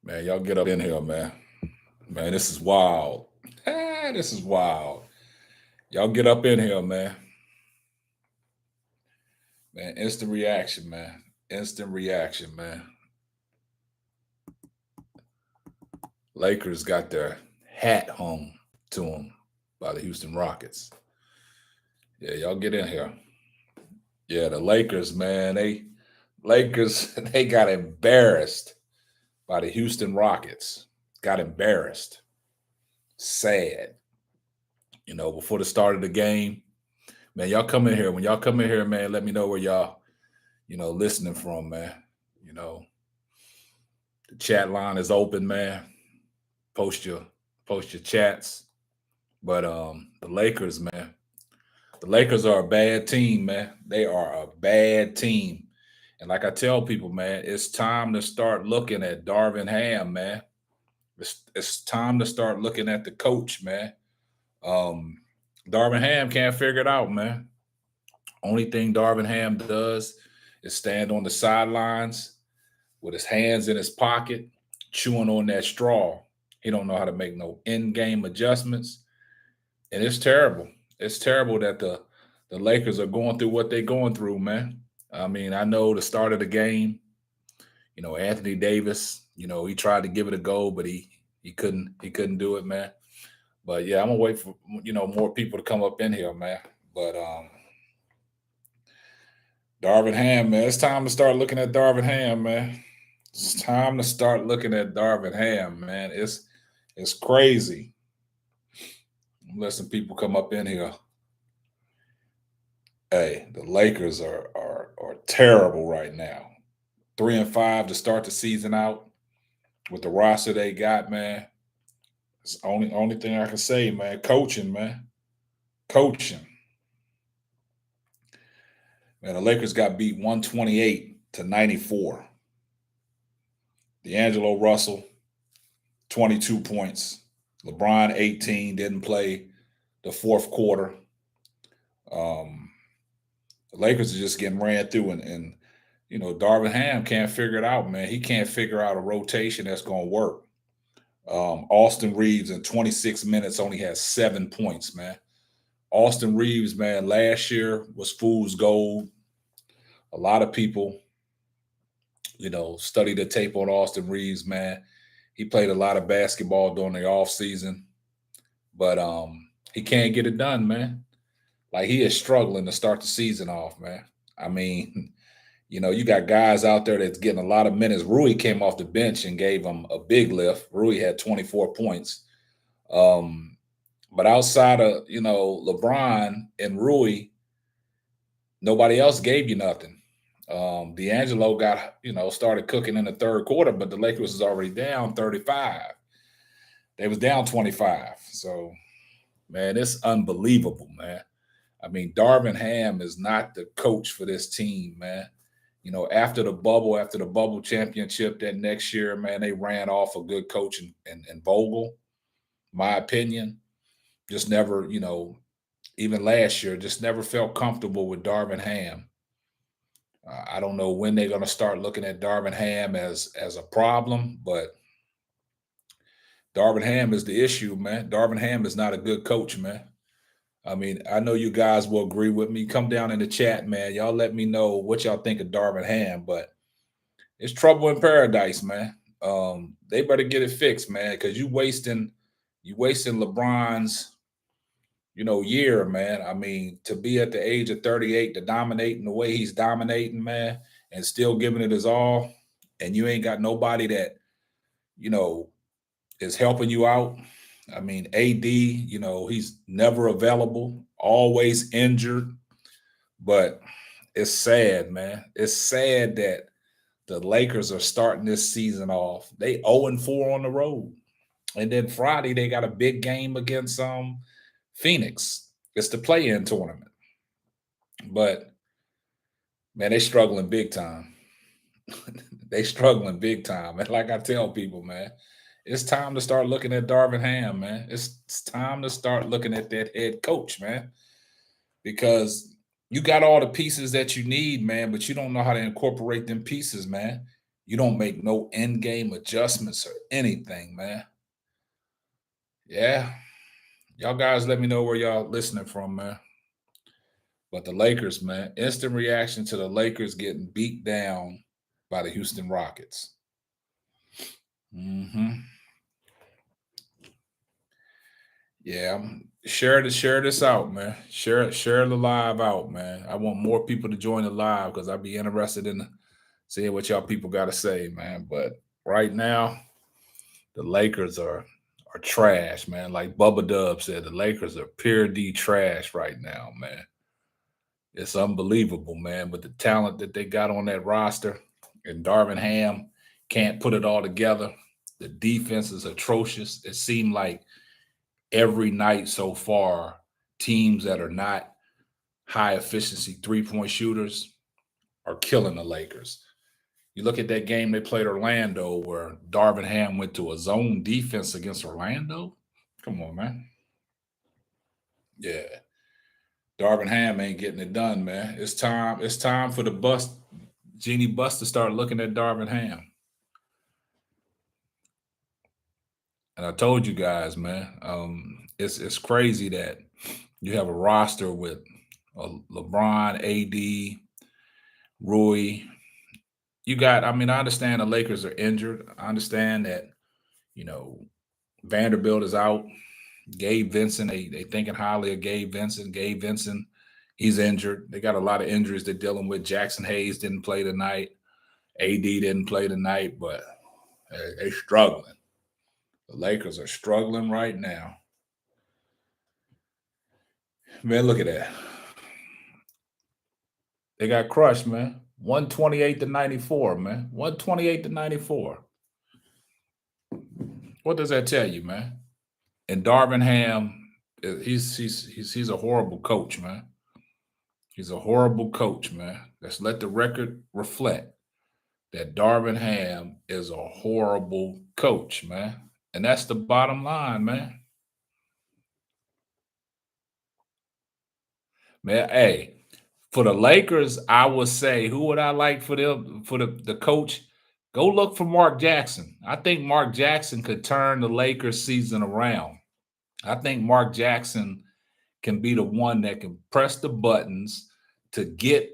Man, y'all get up in here, man. Man, this is wild. This is wild. Y'all get up in here, man. Man, instant reaction, man. Instant reaction, man. Lakers got their hat hung to them by the Houston Rockets. Yeah, y'all get in here. Yeah, the Lakers, man. Lakers, they got embarrassed by the Houston Rockets. Got embarrassed. Sad. Before the start of the game, man, y'all come in here. When y'all come in here, man, let me know where y'all, listening from, man. You know, the chat line is open, man. Post your chats. But the Lakers, man. The Lakers are a bad team, man. They are a bad team. And like I tell people, man, it's time to start looking at Darvin Ham, man. It's time to start looking at the coach, man. Um, Darvin Ham can't figure it out, man. Only thing Darvin Ham does is stand on the sidelines with his hands in his pocket, chewing on that straw. He don't know how to make no in-game adjustments, and it's terrible. It's terrible that the Lakers are going through what they're going through, man. I mean, I know the start of the game, Anthony Davis, he tried to give it a go, but he couldn't do it, man. But yeah, I'm gonna wait for more people to come up in here, man. But Darvin Ham, man, it's time to start looking at Darvin Ham, man. It's time to start looking at Darvin Ham, man. It's crazy. I'm letting some people come up in here. Hey, the Lakers are terrible right now. 3-5 to start the season out with the roster they got, man. It's the only thing I can say, man. Coaching, man. Coaching. Man, the Lakers got beat 128-94. D'Angelo Russell, 22 points. LeBron, 18, didn't play the fourth quarter. The Lakers are just getting ran through, and Darvin Ham can't figure it out, man. He can't figure out a rotation that's going to work. Austin Reeves in 26 minutes only has 7 points, man. Austin Reeves, man, last year was fool's gold. A lot of people, studied the tape on Austin Reeves, man. He played a lot of basketball during the offseason, but he can't get it done, man. Like, he is struggling to start the season off, man. I mean, you got guys out there that's getting a lot of minutes. Rui came off the bench and gave him a big lift. Rui had 24 points. But outside of, LeBron and Rui, nobody else gave you nothing. D'Angelo got, started cooking in the third quarter, but the Lakers was already down 35. They was down 25. So, man, it's unbelievable, man. I mean, Darvin Ham is not the coach for this team, man. After the bubble championship that next year, man, they ran off a good coach in Vogel, my opinion. Just never, even last year, just never felt comfortable with Darvin Ham. I don't know when they're going to start looking at Darvin Ham as a problem, but Darvin Ham is the issue, man. Darvin Ham is not a good coach, man. I mean, I know you guys will agree with me. Come down in the chat, man. Y'all let me know what y'all think of Darvin Ham, but it's trouble in paradise, man. They better get it fixed, man, because you wasting LeBron's, year, man. I mean, to be at the age of 38, to dominate in the way he's dominating, man, and still giving it his all, and you ain't got nobody that, is helping you out. I mean, AD, he's never available, always injured. But it's sad, man. It's sad that the Lakers are starting this season off. They 0-4 on the road. And then Friday, they got a big game against Phoenix. It's the play-in tournament. But, man, they struggling big time. They struggling big time. And like I tell people, man, it's time to start looking at Darvin Ham, man. It's time to start looking at that head coach, man, because you got all the pieces that you need, man, but you don't know how to incorporate them pieces, man. You don't make no end game adjustments or anything, man. Yeah. Y'all guys let me know where y'all listening from, man. But the Lakers, man, instant reaction to the Lakers getting beat down by the Houston Rockets. Hmm. Yeah, share this out, man. Share the live out, man. I want more people to join the live because I'd be interested in seeing what y'all people got to say, man. But right now, the Lakers are trash, man. Like Bubba Dub said, the Lakers are pure D trash right now, man. It's unbelievable, man. With the talent that they got on that roster, and Darvin Ham can't put it all together. The defense is atrocious. It seemed like every night so far, teams that are not high efficiency 3-point shooters are killing the Lakers. You look at that game they played Orlando where Darvin Ham went to a zone defense against Orlando. Come on, man. Yeah. Darvin Ham ain't getting it done, man. It's time for the bust, Genie Bus to start looking at Darvin Ham. And I told you guys, man, it's crazy that you have a roster with LeBron, AD, Rui. I understand the Lakers are injured. I understand that, Vanderbilt is out. Gabe Vincent, they thinking highly of Gabe Vincent. Gabe Vincent, he's injured. They got a lot of injuries they're dealing with. Jackson Hayes didn't play tonight. AD didn't play tonight, but they're struggling. The Lakers are struggling right now. Man, look at that. They got crushed, man. 128-94, man. 128-94. What does that tell you, man? And Darvin Ham, he's a horrible coach, man. He's a horrible coach, man. Let's let the record reflect that Darvin Ham is a horrible coach, man. And that's the bottom line, man. Man, hey, for the Lakers, I would say, who would I like for the coach? Go look for Mark Jackson. I think Mark Jackson could turn the Lakers season around. I think Mark Jackson can be the one that can press the buttons to get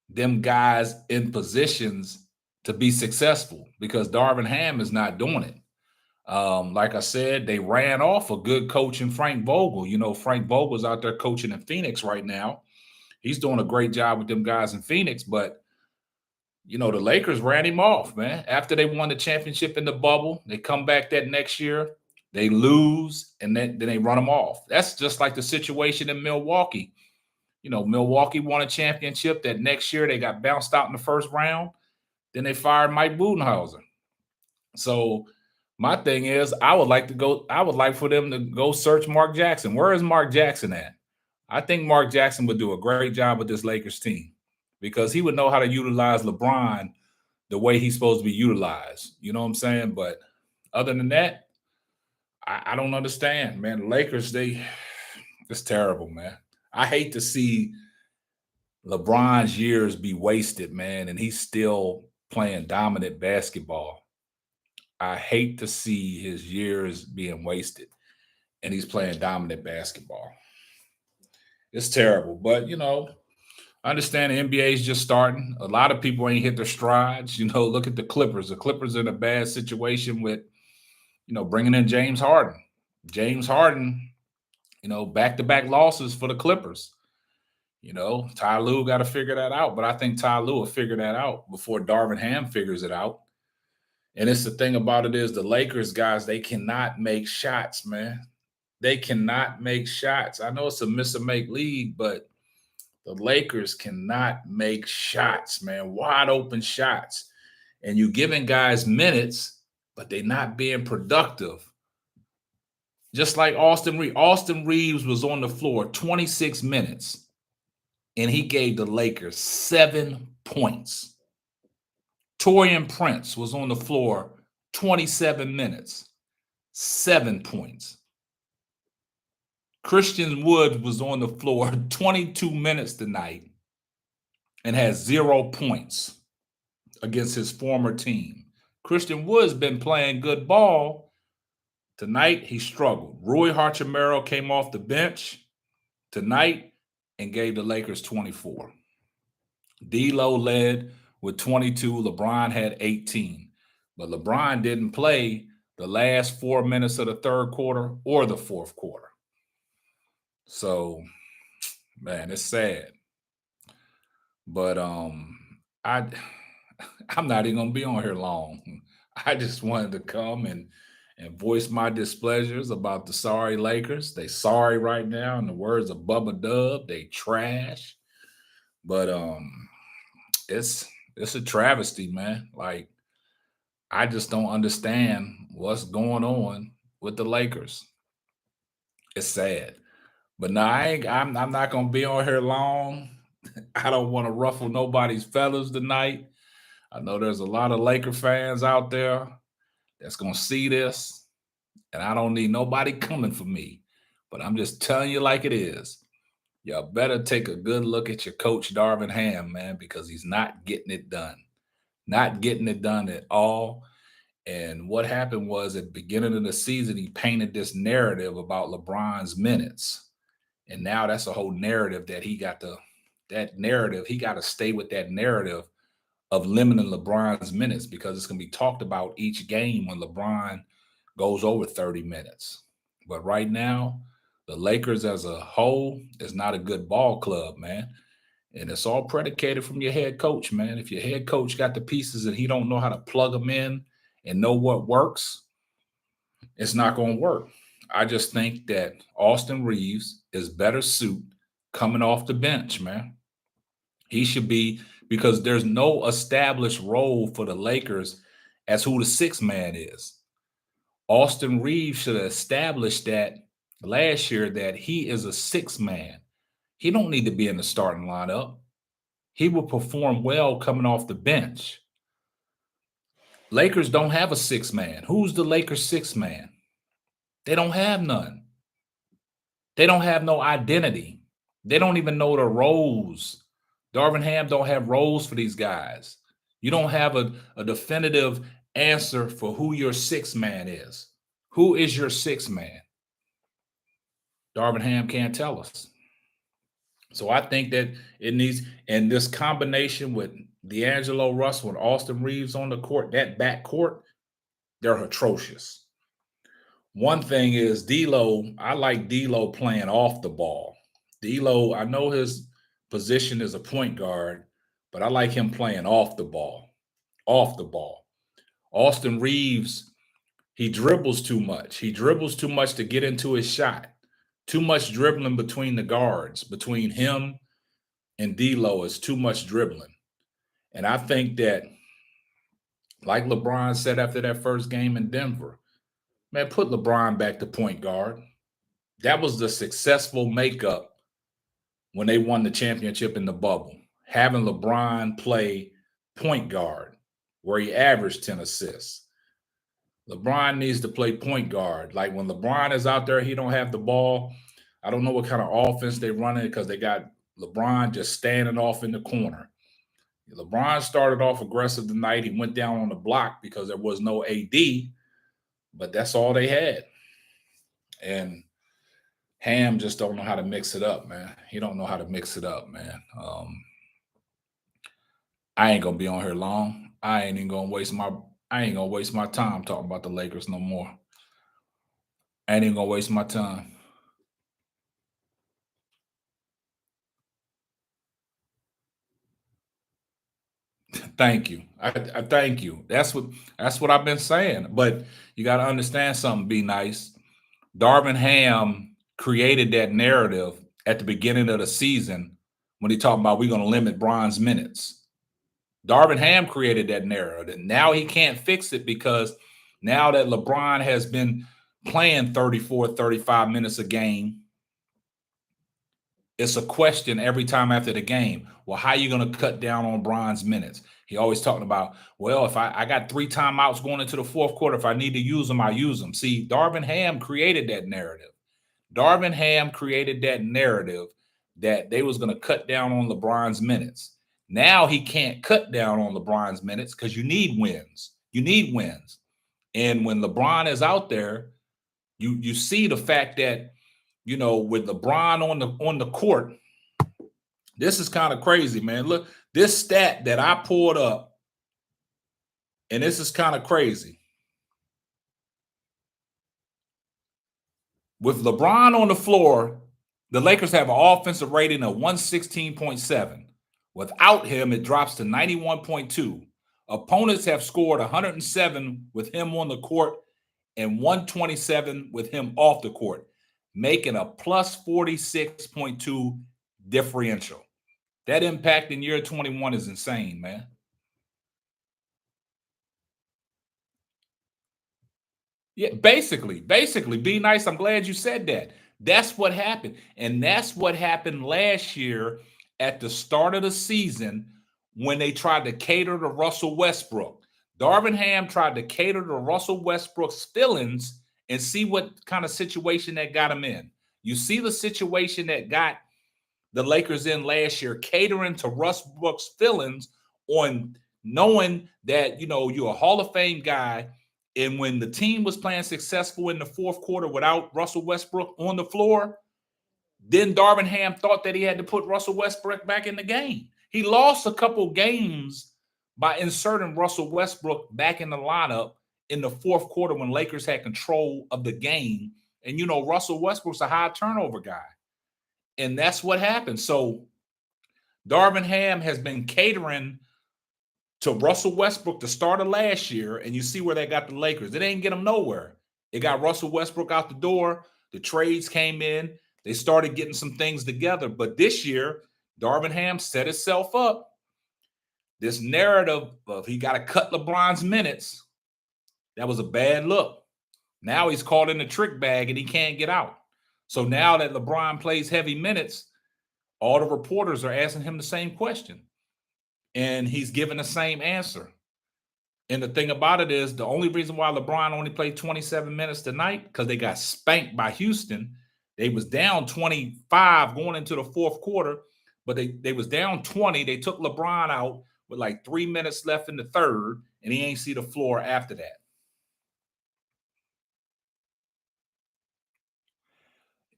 them guys in positions to be successful because Darvin Ham is not doing it. Like I said, they ran off a good coach in Frank Vogel. Frank Vogel's out there coaching in Phoenix right now. He's doing a great job with them guys in Phoenix, but the Lakers ran him off, man. After they won the championship in the bubble, they come back that next year, they lose, and then they run them off. That's just like the situation in Milwaukee. Milwaukee won a championship. That next year they got bounced out in the first round. Then they fired Mike Budenholzer. So my thing is, I would like for them to go search Mark Jackson. Where is Mark Jackson at? I think Mark Jackson would do a great job with this Lakers team because he would know how to utilize LeBron the way he's supposed to be utilized. You know what I'm saying? But other than that, I don't understand, man. The Lakers, it's terrible, man. I hate to see LeBron's years be wasted, man, and he's still playing dominant basketball. I hate to see his years being wasted, and he's playing dominant basketball. It's terrible, but I understand the NBA is just starting. A lot of people ain't hit their strides. Look at the Clippers. The Clippers are in a bad situation with, bringing in James Harden. James Harden, back-to-back losses for the Clippers. Ty Lue got to figure that out, but I think Ty Lue will figure that out before Darvin Ham figures it out. And it's the thing about it is the Lakers guys, they cannot make shots, man. They cannot make shots. I know it's a miss-or-make league, but the Lakers cannot make shots, man. Wide open shots. And you're giving guys minutes, but they're not being productive. Just like Austin Reeves. Austin Reeves was on the floor 26 minutes, and he gave the Lakers 7 points. Taurean Prince was on the floor 27 minutes, 7 points. Christian Wood was on the floor 22 minutes tonight and has 0 points. against his former team. Christian Wood's been playing good ball. Tonight, he struggled. Rui Hachimura came off the bench tonight and gave the Lakers 24. D'Lo led with 22. LeBron had 18. But LeBron didn't play the last 4 minutes of the third quarter or the fourth quarter. So, man, it's sad. But I'm not even gonna be on here long. I just wanted to come and voice my displeasures about the sorry Lakers. They sorry right now, in the words of Bubba Dub, they trash. But it's a travesty, man. Like, I just don't understand what's going on with the Lakers. It's sad. But no, I'm not gonna be on here long. I don't want to ruffle nobody's feathers tonight. I know there's a lot of Laker fans out there that's gonna see this, and I don't need nobody coming for me. But I'm just telling you like it is. Y'all better take a good look at your coach, Darvin Ham, man, because he's not getting it done. Not getting it done at all. And what happened was at the beginning of the season, he painted this narrative about LeBron's minutes. And now that's a whole narrative that he got to stay with that narrative of limiting LeBron's minutes, because it's going to be talked about each game when LeBron goes over 30 minutes. But right now, the Lakers as a whole is not a good ball club, man. And it's all predicated from your head coach, man. If your head coach got the pieces and he don't know how to plug them in and know what works, it's not going to work. I just think that Austin Reeves is better suited coming off the bench, man. He should be, because there's no established role for the Lakers as who the sixth man is. Austin Reeves should have established that last year, that he is a sixth man. He don't need to be in the starting lineup. He will perform well coming off the bench. Lakers don't have a sixth man. Who's the Lakers sixth man? They don't have none. They don't have no identity. They don't even know the roles. Darvin Ham don't have roles for these guys. You don't have a definitive answer for who your sixth man is. Who is your sixth man? Darvin Ham can't tell us. So I think that it needs, and this combination with D'Angelo Russell and Austin Reeves on the court, that back court, they're atrocious. One thing is D'Lo, I like D'Lo playing off the ball. D'Lo, I know his position is a point guard, but I like him playing off the ball. Off the ball. Austin Reeves, he dribbles too much. He dribbles too much to get into his shot. Too much dribbling between the guards. Between him and D'Lo is too much dribbling. And I think that, like LeBron said after that first game in Denver, man, put LeBron back to point guard. That was the successful makeup when they won the championship in the bubble. Having LeBron play point guard, where he averaged 10 assists. LeBron needs to play point guard. Like when LeBron is out there, he don't have the ball. I don't know what kind of offense they're running, because they got LeBron just standing off in the corner. LeBron started off aggressive tonight. He went down on the block because there was no AD, but that's all they had. And Ham just don't know how to mix it up, man. He don't know how to mix it up, man. I ain't gonna be on here long. I ain't gonna waste my time talking about the Lakers no more. I ain't even gonna waste my time. Thank you. I thank you. That's what I've been saying. But you got to understand something. Be nice. Darvin Ham created that narrative at the beginning of the season when he talked about we're going to limit Bron's minutes. Darvin Ham created that narrative. And now he can't fix it, because now that LeBron has been playing 34, 35 minutes a game, it's a question every time after the game. Well, how are you going to cut down on Bron's minutes? He always talking about, well, if I got 3 timeouts going into the fourth quarter, if I need to use them, I use them. See, Darvin Ham created that narrative. Darvin Ham created that narrative that they was going to cut down on LeBron's minutes. Now he can't cut down on LeBron's minutes because you need wins. You need wins. And when LeBron is out there, you see the fact that, with LeBron on the court, this is kind of crazy, man. Look, this stat that I pulled up, and this is kind of crazy. With LeBron on the floor, the Lakers have an offensive rating of 116.7. Without him, it drops to 91.2. Opponents have scored 107 with him on the court and 127 with him off the court, making a plus 46.2 differential. That impact in year 21 is insane, man. Yeah, basically, be nice. I'm glad you said that. That's what happened. And that's what happened last year at the start of the season when they tried to cater to Russell Westbrook. Darvin Ham tried to cater to Russell Westbrook's feelings and see what kind of situation that got him in. You see the situation that got the Lakers in last year, catering to Russ Brooks' feelings on knowing that, you're a Hall of Fame guy. And when the team was playing successful in the fourth quarter without Russell Westbrook on the floor, then Darvin Ham thought that he had to put Russell Westbrook back in the game. He lost a couple games by inserting Russell Westbrook back in the lineup in the fourth quarter when Lakers had control of the game. And, Russell Westbrook's a high turnover guy. And that's what happened. So Darvin Ham has been catering to Russell Westbrook the start of last year, and you see where they got the Lakers. It ain't get them nowhere. It got Russell Westbrook out the door. The trades came in. They started getting some things together. But this year, Darvin Ham set itself up. This narrative of he got to cut LeBron's minutes, that was a bad look. Now he's caught in the trick bag and he can't get out. So now that LeBron plays heavy minutes, all the reporters are asking him the same question. And he's giving the same answer. And the thing about it is, the only reason why LeBron only played 27 minutes tonight, because they got spanked by Houston. They was down 25 going into the fourth quarter, but they was down 20. They took LeBron out with like 3 minutes left in the third, and he ain't see the floor after that.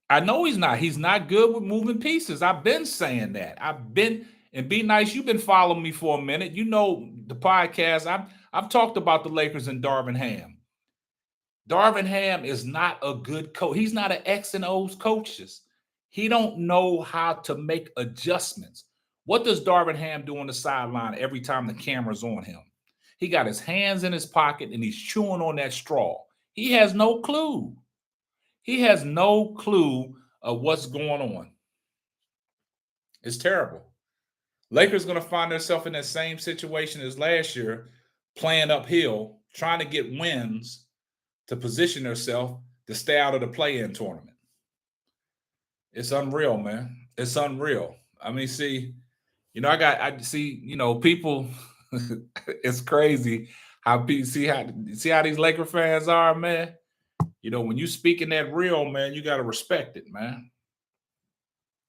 I know he's not. He's not good with moving pieces. I've been saying that. And Be Nice, you've been following me for a minute. You know the podcast. I've talked about the Lakers and Darvin Ham. Darvin Ham is not a good coach. He's not an X and O's coaches. He don't know how to make adjustments. What does Darvin Ham do on the sideline every time the camera's on him? He got his hands in his pocket and he's chewing on that straw. He has no clue. He has no clue of what's going on. It's terrible. Lakers going to find themselves in that same situation as last year, playing uphill, trying to get wins to position themselves to stay out of the play-in tournament. It's unreal, man. It's unreal. I mean, see, people, it's crazy how people see how these Laker fans are, man. When you speaking that real, man, you got to respect it, man.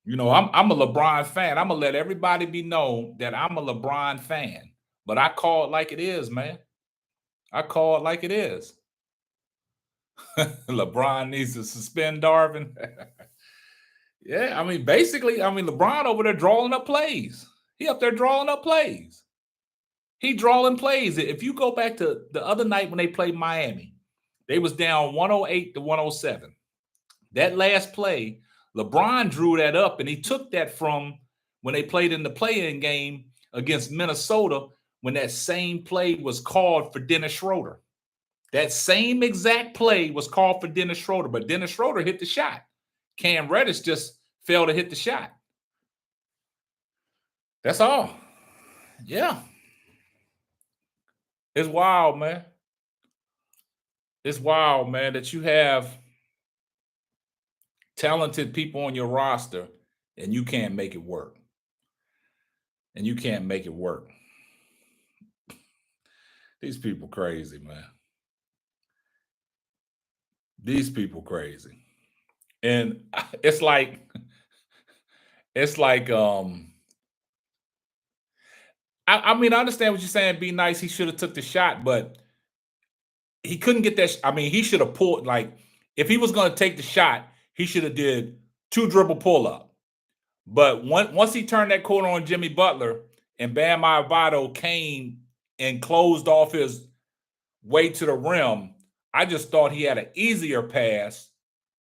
I'm a LeBron fan. I'm going to let everybody be known that I'm a LeBron fan. But I call it like it is, man. I call it like it is. LeBron needs to suspend Darvin. Yeah, basically, LeBron over there drawing up plays. He up there drawing up plays. He drawing plays. If you go back to the other night when they played Miami, they was down 108 to 107. That last play, LeBron drew that up, and he took that from when they played in the play-in game against Minnesota when that same play was called for Dennis Schroeder. That same exact play was called for Dennis Schroeder, but Dennis Schroeder hit the shot. Cam Reddish just failed to hit the shot. That's all. Yeah. It's wild, man. It's wild, man, that you have talented people on your roster and you can't make it work. And you can't make it work. These people crazy, man. These people crazy. And it's like I mean, I understand what you're saying. Be nice. He should have took the shot, but he couldn't get that. I mean, he should have pulled. Like, if he was going to take the shot, he should have did 2 dribble pull up. But once he turned that corner on Jimmy Butler and Bam Adebayo came and closed off his way to the rim, I just thought he had an easier pass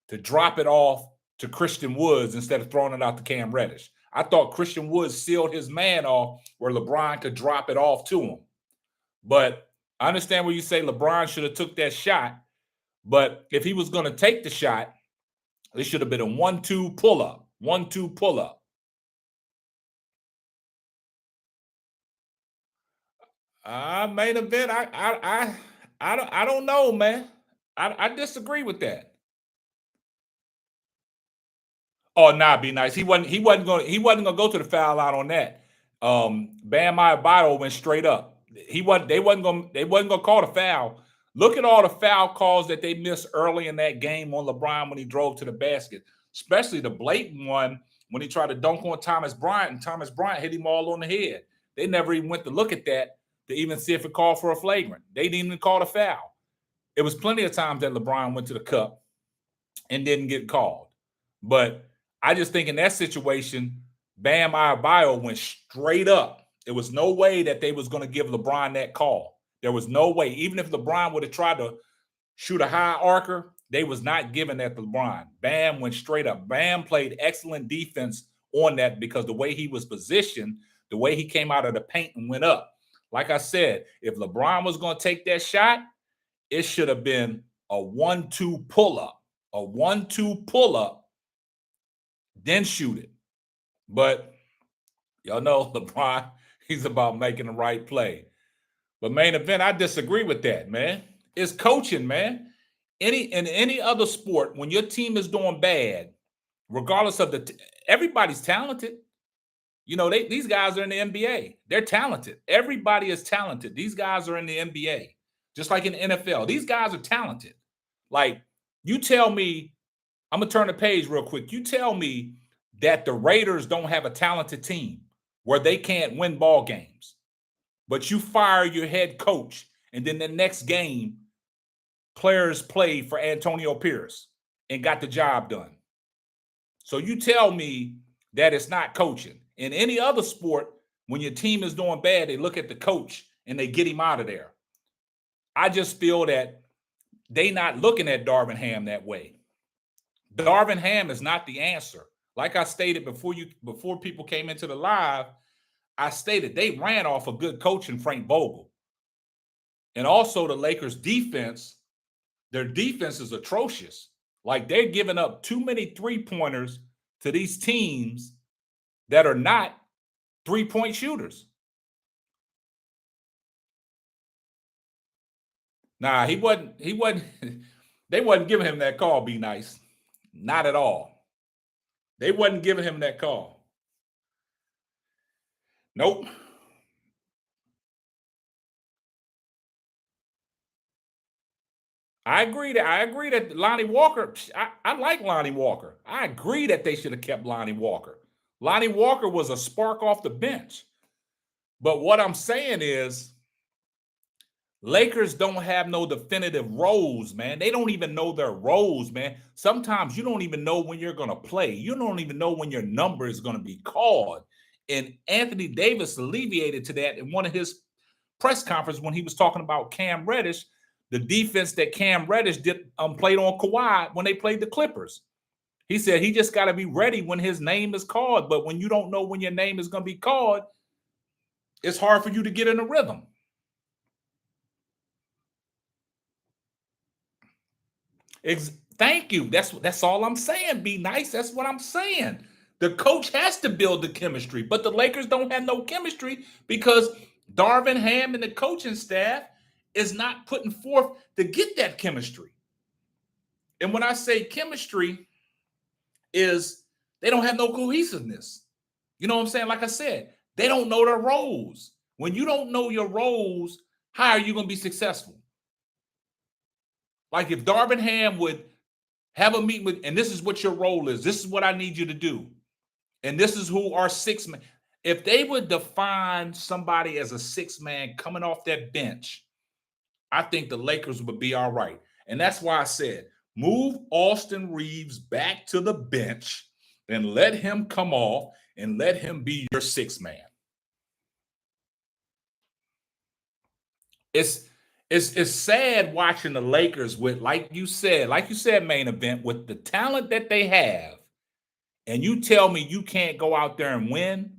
to drop it off to Christian Woods instead of throwing it out to Cam Reddish. I thought Christian Woods sealed his man off where LeBron could drop it off to him. But I understand where you say LeBron should have took that shot. But if he was going to take the shot, it should have been a 1-2 pull-up. 1-2 pull-up. Main event. I don't know, man. I disagree with that. Oh, nah, be nice. He wasn't gonna go to the foul line on that. Bam Adebayo went straight up. They wasn't gonna call the foul. Look at all the foul calls that they missed early in that game on LeBron when he drove to the basket, especially the blatant one when he tried to dunk on Thomas Bryant, and Thomas Bryant hit him all on the head. They never even went to look at that to even see if it called for a flagrant. They didn't even call the foul. It was plenty of times that LeBron went to the cup and didn't get called. But I just think in that situation, Bam Adebayo went straight up. There was no way that they was going to give LeBron that call. There was no way. Even if LeBron would have tried to shoot a high arcer, they was not giving that to LeBron. Bam went straight up. Bam played excellent defense on that because the way he was positioned, the way he came out of the paint and went up. Like I said, if LeBron was going to take that shot, it should have been a 1-2 pull-up. A 1-2 pull-up, then shoot it. But y'all know LeBron, he's about making the right play. But main event, I disagree with that, man. It's coaching, man. In any other sport, when your team is doing bad, regardless of everybody's talented. You know, these guys are in the NBA. They're talented. Everybody is talented. These guys are in the NBA, just like in the NFL. These guys are talented. Like, you tell me, I'm going to turn the page real quick. You tell me that the Raiders don't have a talented team where they can't win ball games, but you fire your head coach, and then the next game, players played for Antonio Pierce and got the job done. So you tell me that it's not coaching. In any other sport, when your team is doing bad, they look at the coach and they get him out of there. I just feel that they not looking at Darvin Ham that way. Darvin Ham is not the answer. Like I stated before people came into the live, I stated they ran off a good coach in Frank Vogel. And also the Lakers defense, their defense is atrocious. Like, they're giving up too many three-pointers to these teams that are not three-point shooters. Nah, he wasn't, they wasn't giving him that call, be nice. Not at all. They wasn't giving him that call. Nope. I agree that Lonnie Walker, I like Lonnie Walker. I agree that they should have kept Lonnie Walker. Lonnie Walker was a spark off the bench. But what I'm saying is, Lakers don't have no definitive roles, man. They don't even know their roles, man. Sometimes you don't even know when you're going to play. You don't even know when your number is going to be called. And Anthony Davis alleviated to that in one of his press conferences when he was talking about Cam Reddish, the defense that Cam Reddish played on Kawhi when they played the Clippers. He said he just got to be ready when his name is called. But when you don't know when your name is going to be called, it's hard for you to get in a rhythm. Thank you. That's all I'm saying. Be nice. That's what I'm saying. The coach has to build the chemistry, but the Lakers don't have no chemistry because Darvin Ham and the coaching staff is not putting forth to get that chemistry. And when I say chemistry, is they don't have no cohesiveness. You know what I'm saying? Like I said, they don't know their roles. When you don't know your roles, how are you going to be successful? Like, if Darvin Ham would have a meeting with, and this is what your role is. This is what I need you to do. And this is who our six men. if they would define somebody as a six-man coming off that bench, I think the Lakers would be all right. And that's why I said move Austin Reeves back to the bench and let him come off and let him be your six-man. It's sad watching the Lakers with, like you said, main event, with the talent that they have, and you tell me you can't go out there and win.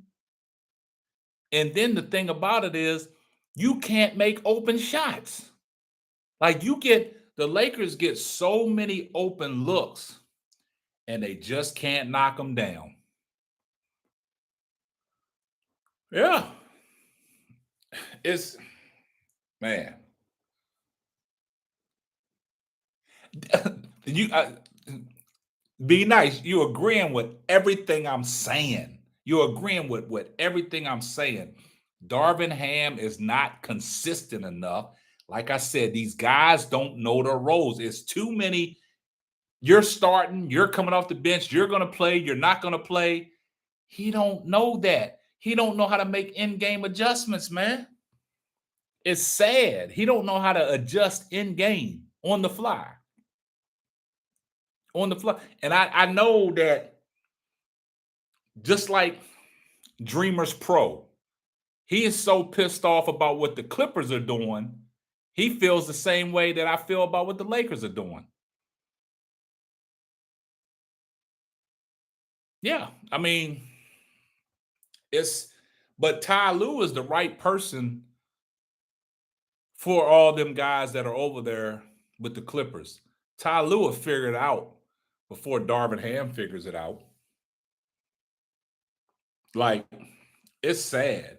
And then the thing about it is you can't make open shots. Like the Lakers get so many open looks and they just can't knock them down. Yeah. It's, man. Be nice. You agreeing with everything I'm saying. You're agreeing with everything I'm saying. Darvin Ham is not consistent enough. Like I said, these guys don't know their roles. It's too many. You're starting, you're coming off the bench, you're going to play, you're not going to play. He don't know that. He don't know how to make in-game adjustments, man. It's sad. He don't know how to adjust in-game on the fly. On the fly. And I know that just like Dreamers Pro, he is so pissed off about what the Clippers are doing. He feels the same way that I feel about what the Lakers are doing. Yeah, I mean, but Ty Lue is the right person for all them guys that are over there with the Clippers. Ty Lue will figure it out before Darvin Ham figures it out. Like, it's sad.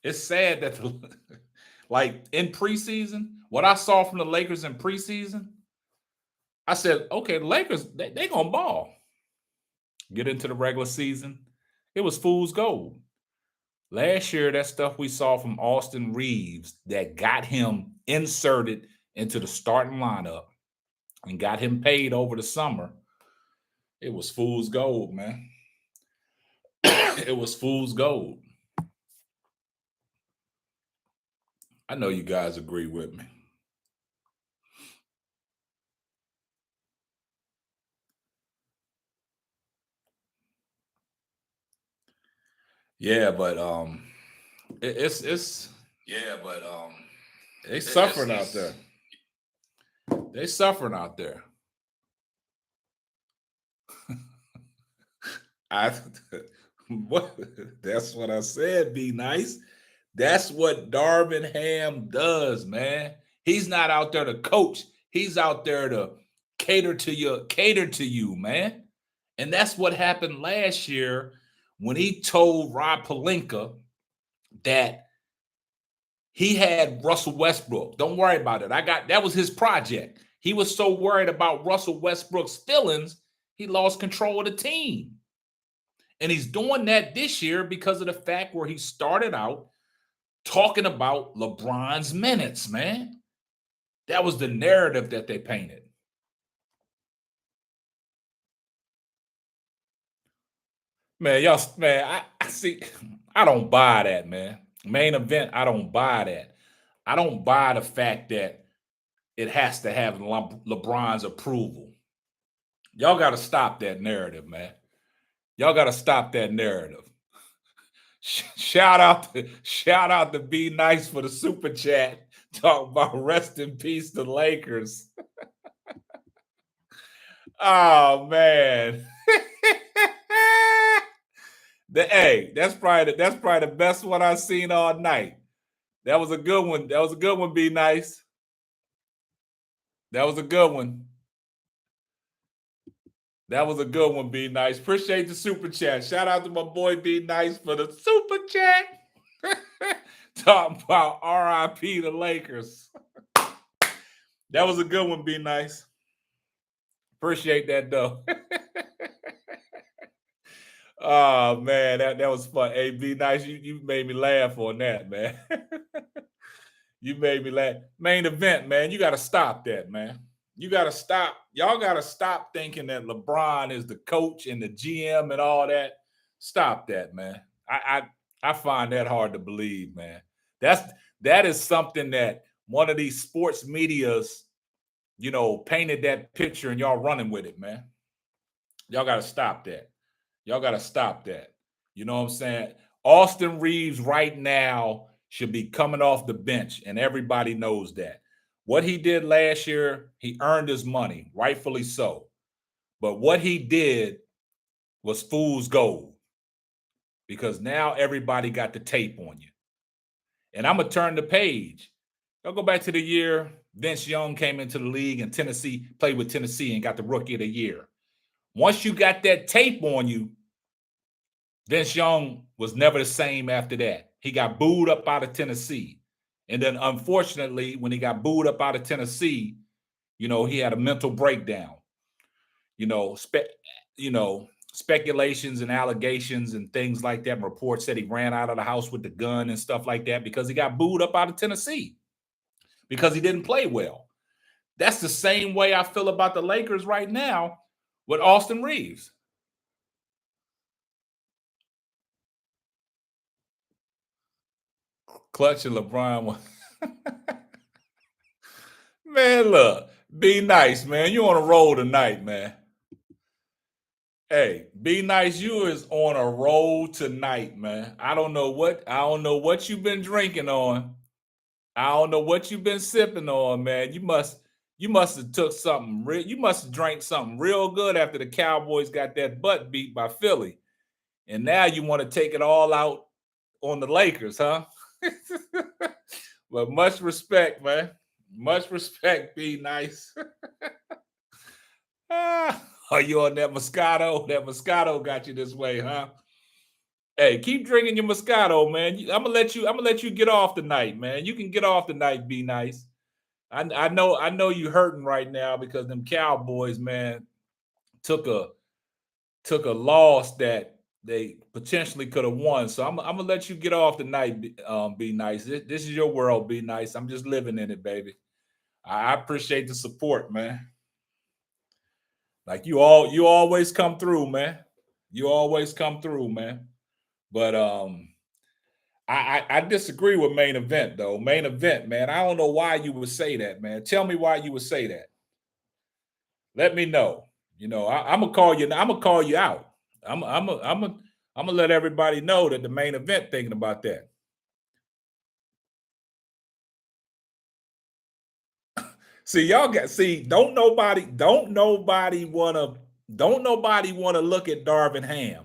It's sad that like in preseason, what I saw from the Lakers in preseason, I said, okay, the Lakers, they gonna ball. Get into the regular season, it was fool's gold. Last year, that stuff we saw from Austin Reeves that got him inserted into the starting lineup and got him paid over the summer, it was fool's gold, man. It was fool's gold. I know you guys agree with me. Yeah, but it's yeah, but they suffering out there. They suffering out there. That's what I said. Be nice. That's what Darvin Ham does, man. He's not out there to coach. He's out there to cater to you, man. And that's what happened last year when he told Rob Pelinka that he had Russell Westbrook. Don't worry about it. That was his project. He was so worried about Russell Westbrook's feelings, he lost control of the team. And he's doing that this year because of the fact where he started out talking about LeBron's minutes, man. That was the narrative that they painted. Man, I see. I don't buy that, man. Main event, I don't buy that. I don't buy the fact that it has to have LeBron's approval. Y'all got to stop that narrative, man. Y'all got to stop that narrative. Shout out to Be Nice for the super chat. Talk about rest in peace the Lakers. Oh man. That's probably the best one I've seen all night. That was a good one. That was a good one, Be Nice. That was a good one. That was a good one, Be Nice. Appreciate the super chat. Shout out to my boy Be Nice for the super chat. Talking about RIP the Lakers. That was a good one, Be Nice. Appreciate that though. Oh man, that was fun. Hey, Be Nice, you made me laugh on that, man. You made me laugh. Main event, man. You got to stop that, man. You got to stop. Y'all got to stop thinking that LeBron is the coach and the GM and all that. Stop that, man. I find that hard to believe, man. That is something that one of these sports medias, painted that picture and y'all running with it, man. Y'all got to stop that. Y'all got to stop that. You know what I'm saying? Austin Reeves right now should be coming off the bench, and everybody knows that. What he did last year, he earned his money, rightfully so. But what he did was fool's gold, because now everybody got the tape on you. And I'm going to turn the page. I'll go back to the year Vince Young came into the league and Tennessee played with Tennessee and got the Rookie of the Year. Once you got that tape on you, Vince Young was never the same after that. He got booed up out of Tennessee. And then unfortunately, when he got booed up out of Tennessee, he had a mental breakdown. Speculations and allegations and things like that. And reports said he ran out of the house with the gun and stuff like that because he got booed up out of Tennessee because he didn't play well. That's the same way I feel about the Lakers right now with Austin Reeves. Clutch and LeBron. Man, look, be nice, man. You on a roll tonight, man. Hey, be nice. You is on a roll tonight, man. I don't know what you've been drinking on. I don't know what you've been sipping on, man. You must have took something you must have drank something real good after the Cowboys got that butt beat by Philly. And now you want to take it all out on the Lakers, huh? But much respect, man. Much respect, be nice. Are you on that Moscato? That Moscato got you this way, huh? Hey, keep drinking your Moscato, man. I'm gonna let you get off tonight, man. You can get off tonight, be nice. I know you hurting right now because them Cowboys, man, took a loss that they potentially could have won. So I'm gonna let you get off tonight, be nice. This is your world, be nice. I'm just living in it, baby. I appreciate the support, man. Like you always come through, man. You always come through, man. But I disagree with main event though. Main event, man. I don't know why you would say that, man. Tell me why you would say that. Let me know. I'm gonna call you. I'm gonna call you out. I'm gonna let everybody know that the main event thinking about that. Don't nobody wanna look at Darvin Ham.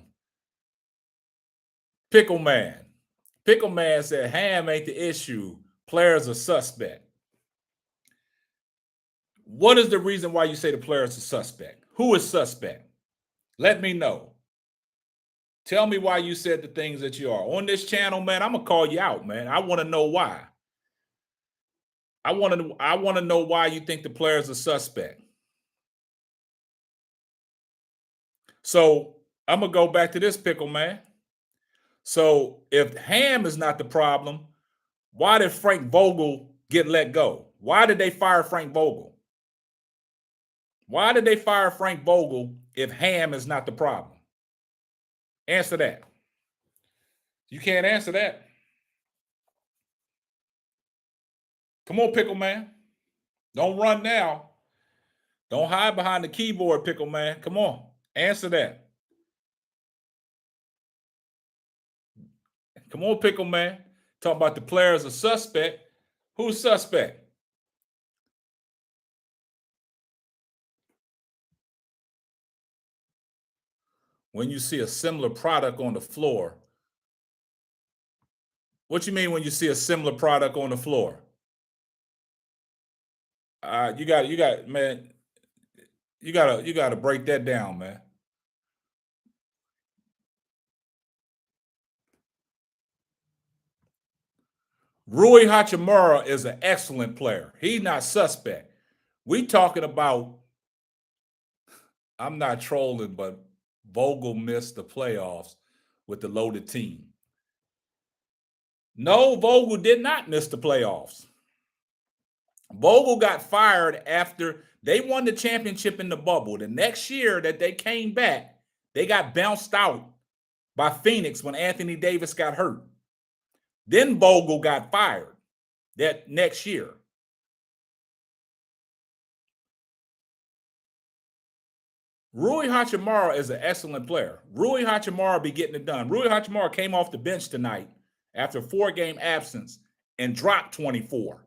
Pickle Man said Ham ain't the issue. Players are suspect. What is the reason why you say the players are suspect? Who is suspect? Let me know. Tell me why you said the things that you are. On this channel, man, I'm gonna call you out, man. I want to know why. I want to know why you think the players are suspect. So I'm gonna go back to this, Pickle Man. So if Ham is not the problem, why did Frank Vogel get let go? Why did they fire Frank Vogel? Why did they fire Frank Vogel if Ham is not the problem? Answer that. You can't answer that. Come on, Pickle Man. Don't run now. Don't hide behind the keyboard, Pickle Man. Come on. Answer that. Come on, Pickle Man. Talk about the players are suspect. Who's suspect? When you see a similar product on the floor. What you mean when you see a similar product on the floor? You got, man. You gotta break that down, man. Rui Hachimura is an excellent player. He's not suspect. We talking about, I'm not trolling, but Vogel missed the playoffs with the loaded team. No, Vogel did not miss the playoffs. Vogel got fired after they won the championship in the bubble. The next year that they came back, they got bounced out by Phoenix when Anthony Davis got hurt. Then Vogel got fired that next year. Rui Hachimura is an excellent player. Rui Hachimura be getting it done. Rui Hachimura came off the bench tonight after a 4-game absence and dropped 24.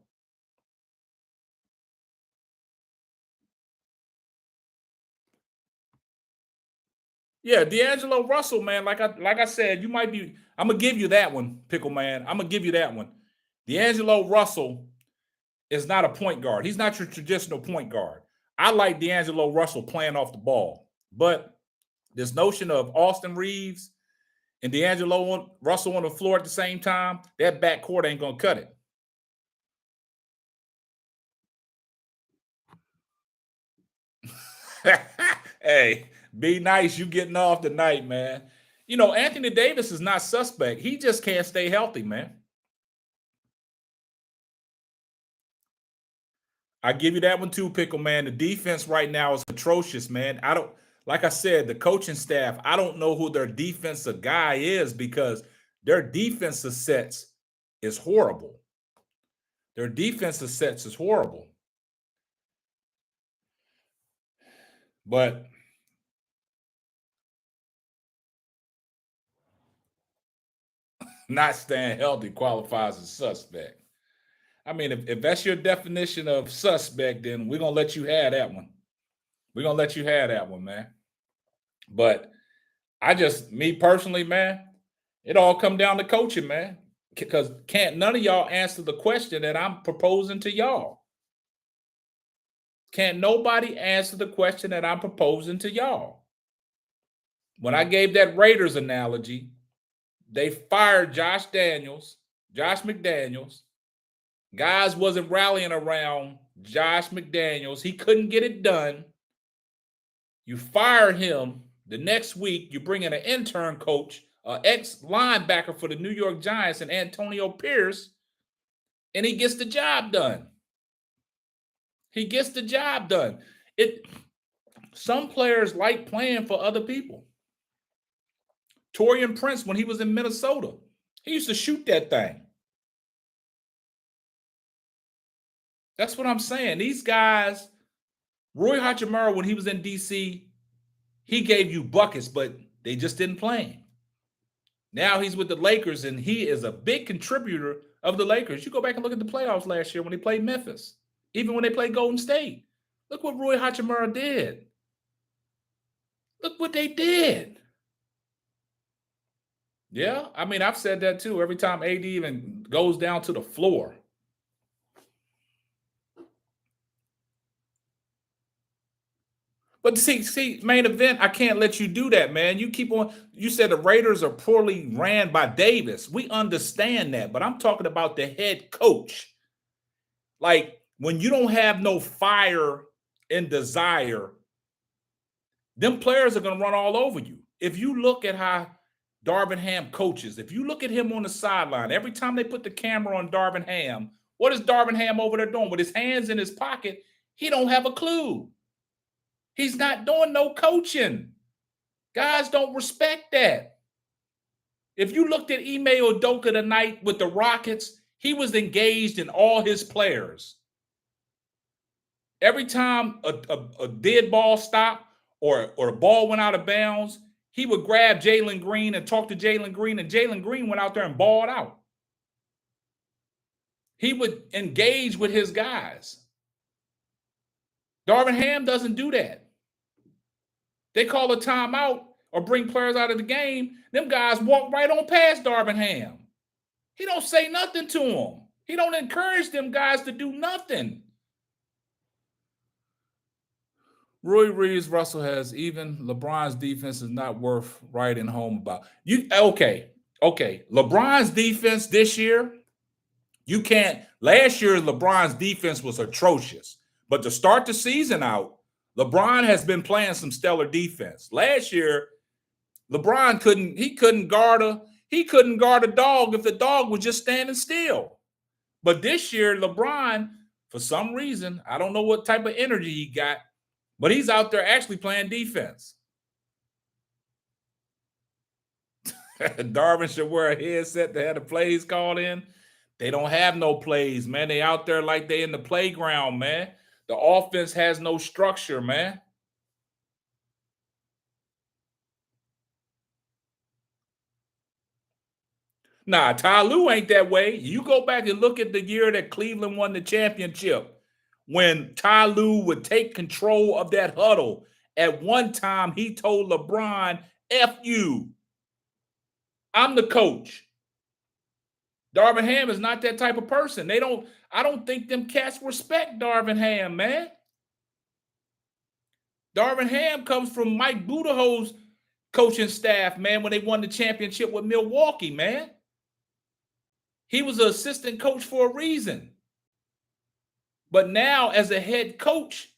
Yeah, D'Angelo Russell, man. Like I said, you might be. I'm gonna give you that one, Pickle Man. I'm gonna give you that one. D'Angelo Russell is not a point guard. He's not your traditional point guard. I like D'Angelo Russell playing off the ball, but this notion of Austin Reeves and D'Angelo Russell on the floor at the same time, that backcourt ain't gonna cut it. Hey, be nice. You getting off tonight, man. You know, Anthony Davis is not suspect. He just can't stay healthy, man. I give you that one too, Pickle Man. The defense right now is atrocious, man. Like I said, the coaching staff, I don't know who their defensive guy is because their defensive sets is horrible. Their defensive sets is horrible. But not staying healthy qualifies as suspect. I mean, if that's your definition of suspect, then we're going to let you have that one. We're going to let you have that one, man. But me personally, man, it all come down to coaching, man. Because can't none of y'all answer the question that I'm proposing to y'all. Can't nobody answer the question that I'm proposing to y'all. When I gave that Raiders analogy, they fired Josh McDaniels. Guys wasn't rallying around Josh McDaniels. He couldn't get it done. You fire him. The next week, you bring in an intern coach, an ex-linebacker for the New York Giants, and Antonio Pierce, and he gets the job done. He gets the job done. Some players like playing for other people. Taurean Prince, when he was in Minnesota, he used to shoot that thing. That's what I'm saying. These guys, Rui Hachimura, when he was in D.C., he gave you buckets, but they just didn't play him. Now he's with the Lakers, and he is a big contributor of the Lakers. You go back and look at the playoffs last year when they played Memphis, even when they played Golden State. Look what Rui Hachimura did. Look what they did. Yeah, I mean, I've said that too. Every time AD even goes down to the floor. But see, main event, I can't let you do that, man. You keep on. You said the Raiders are poorly ran by Davis. We understand that, but I'm talking about the head coach. Like, when you don't have no fire and desire, them players are going to run all over you. If you look at how Darvin Ham coaches, if you look at him on the sideline, every time they put the camera on Darvin Ham, what is Darvin Ham over there doing? With his hands in his pocket, he don't have a clue. He's not doing no coaching. Guys don't respect that. If you looked at Ime Udoka tonight with the Rockets, he was engaged in all his players. Every time a dead ball stopped or a ball went out of bounds, he would grab Jalen Green and talk to Jalen Green, and Jalen Green went out there and balled out. He would engage with his guys. Darvin Ham doesn't do that. They call a timeout or bring players out of the game, them guys walk right on past Darvin Ham. He don't say nothing to them. He don't encourage them guys to do nothing. Rui Reeves Russell has even LeBron's defense is not worth writing home about. Okay. LeBron's defense this year, you can't. Last year, LeBron's defense was atrocious. But to start the season out, LeBron has been playing some stellar defense. Last year, LeBron couldn't guard a dog if the dog was just standing still. But this year, LeBron, for some reason, I don't know what type of energy he got, but he's out there actually playing defense. Darvin should wear a headset to have the plays called in. They don't have no plays, man. They out there like they in the playground, man. The offense has no structure, man. Nah, Ty Lue ain't that way. You go back and look at the year that Cleveland won the championship when Ty Lue would take control of that huddle. At one time, he told LeBron, F you. I'm the coach. Darvin Ham is not that type of person. I don't think them cats respect Darvin Ham, man. Darvin Ham comes from Mike Budaho's coaching staff, man, when they won the championship with Milwaukee, man. He was an assistant coach for a reason. But now, as a head coach,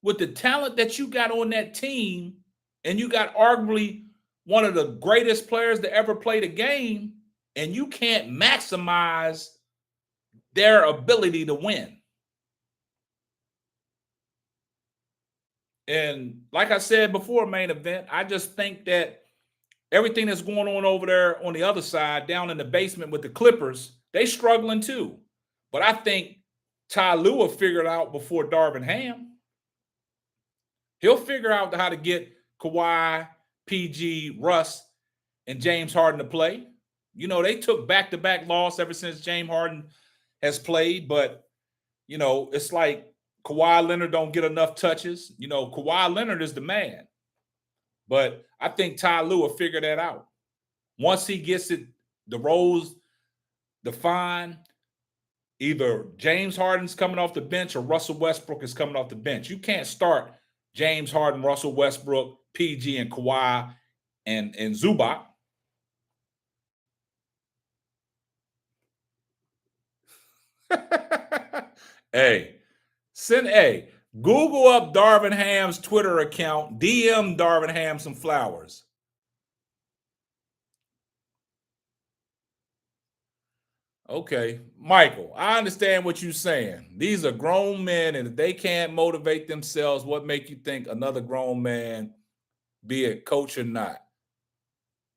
with the talent that you got on that team, and you got arguably one of the greatest players to ever play the game, and you can't maximize their ability to win. And like I said before, main event, I just think that everything that's going on over there on the other side, down in the basement with the Clippers, they struggling too. But I think Ty Lue will figure it out before Darvin Ham. He'll figure out how to get Kawhi, PG, Russ, and James Harden to play. You know, they took back-to-back loss ever since James Harden has played, but, you know, it's like Kawhi Leonard don't get enough touches. You know, Kawhi Leonard is the man. But I think Ty Lue will figure that out. Once he gets it, the roles defined, either James Harden's coming off the bench or Russell Westbrook is coming off the bench. You can't start James Harden, Russell Westbrook, PG, and Kawhi and Zubac. Hey, Google up Darvin Ham's Twitter account, DM Darvin Ham some flowers. Okay, Michael, I understand what you're saying. These are grown men, and if they can't motivate themselves, what make you think another grown man, be it coach or not,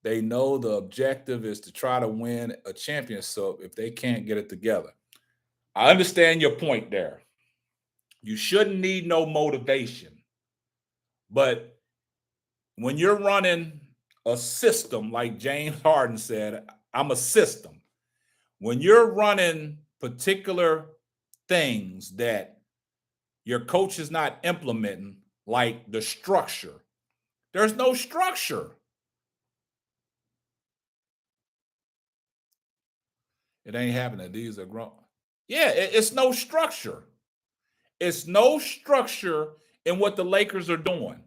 they know the objective is to try to win a championship if they can't get it together? I understand your point there. You shouldn't need no motivation. But when you're running a system, like James Harden said, I'm a system. When you're running particular things that your coach is not implementing, like the structure, there's no structure. It ain't happening. These are grown. Yeah, it's no structure. It's no structure in what the Lakers are doing.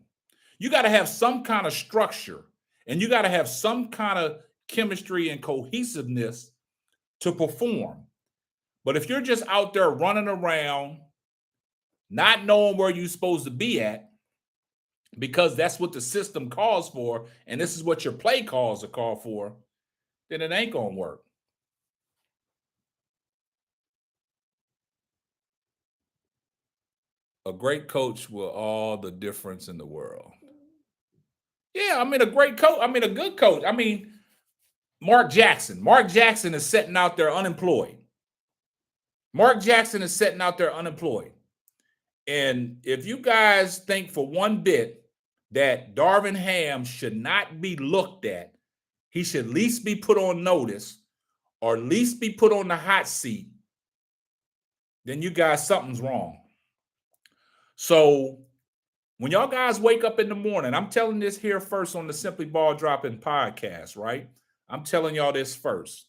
You got to have some kind of structure, and you got to have some kind of chemistry and cohesiveness to perform. But if you're just out there running around, not knowing where you're supposed to be at, because that's what the system calls for, and this is what your play calls are called for, then it ain't going to work. A great coach will all the difference in the world. Yeah, I mean, a great coach. I mean, a good coach. I mean, Mark Jackson. Mark Jackson is sitting out there unemployed. Mark Jackson is sitting out there unemployed. And if you guys think for one bit that Darvin Ham should not be looked at, he should at least be put on notice or at least be put on the hot seat, then you guys, something's wrong. So when y'all guys wake up in the morning, I'm telling this here first on the Simply Ball Dropping podcast, right? I'm telling y'all this first.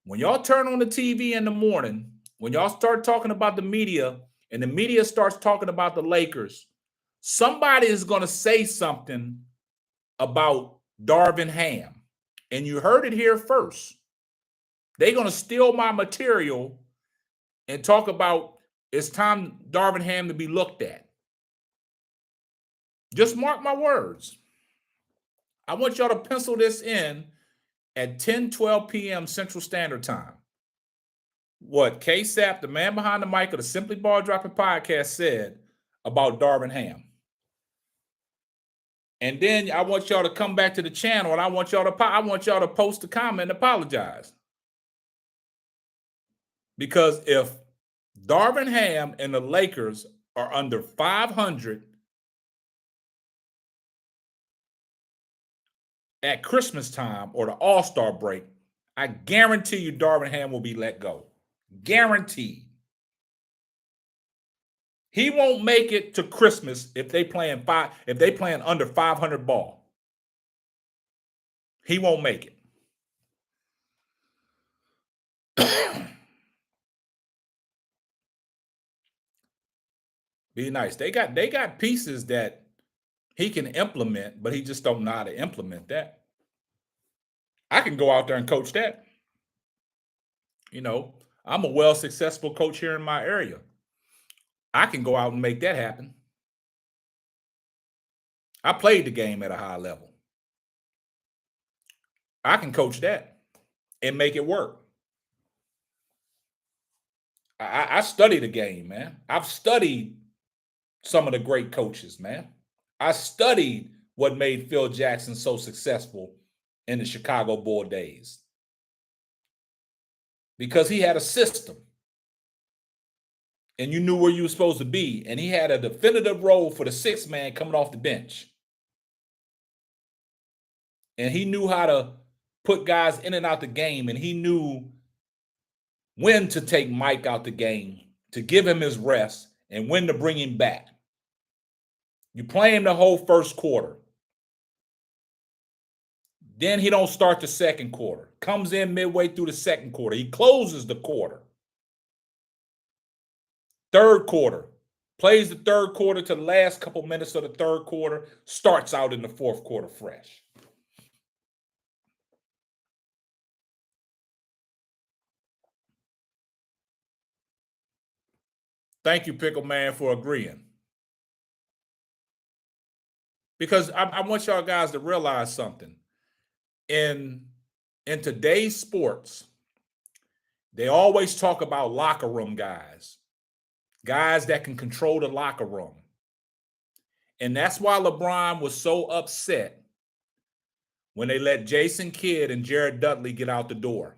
When y'all turn on the TV in the morning, when y'all start talking about the media and the media starts talking about the Lakers, somebody is going to say something about Darvin Ham. And you heard it here first. They're going to steal my material and talk about it's time Darvin Ham to be looked at. Just mark my words. I want y'all to pencil this in at 10:12 p.m. Central Standard Time. What K-Sap, the man behind the mic of the Simply Ball Dropping podcast, said about Darvin Ham. And then I want y'all to come back to the channel, and I want y'all to post a comment and apologize. Because if Darvin Ham and the Lakers are under 500 at Christmas time or the All-Star break, I guarantee you Darvin Ham will be let go. Guaranteed. He won't make it to Christmas if they playing under 500 ball. He won't make it. Be nice. They got pieces that he can implement, but he just don't know how to implement that. I can go out there and coach that. You know, I'm a successful coach here in my area. I can go out and make that happen. I played the game at a high level. I can coach that and make it work. I study the game, man. I've studied some of the great coaches, man. I studied what made Phil Jackson so successful in the Chicago Bull days. Because he had a system. And you knew where you were supposed to be. And he had a definitive role for the sixth man coming off the bench. And he knew how to put guys in and out the game. And he knew when to take Mike out the game, to give him his rest, and when to bring him back. You play him the whole first quarter. Then he don't start the second quarter. Comes in midway through the second quarter. He closes the quarter. Third quarter. Plays the third quarter to the last couple minutes of the third quarter. Starts out in the fourth quarter fresh. Thank you, Pickle Man, for agreeing. Because I want y'all guys to realize something. In today's sports, they always talk about locker room guys that can control the locker room. And that's why LeBron was so upset when they let Jason Kidd and Jared Dudley get out the door,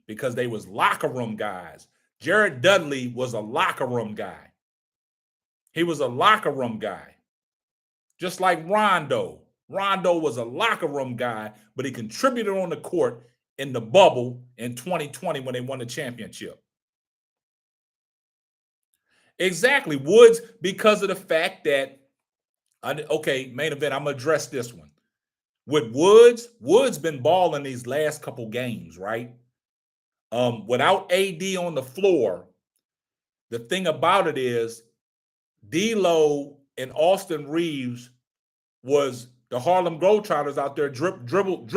because they was locker room guys. Jared Dudley was a locker room guy. He was a locker room guy. Just like Rondo. Rondo was a locker room guy, but he contributed on the court in the bubble in 2020 when they won the championship. Exactly. Woods, because of the fact that, okay, main event, I'm going to address this one. With Woods been balling these last couple games, right? Without AD on the floor, the thing about it is D'Lo and Austin Reeves was the Harlem Globetrotters out there dribble.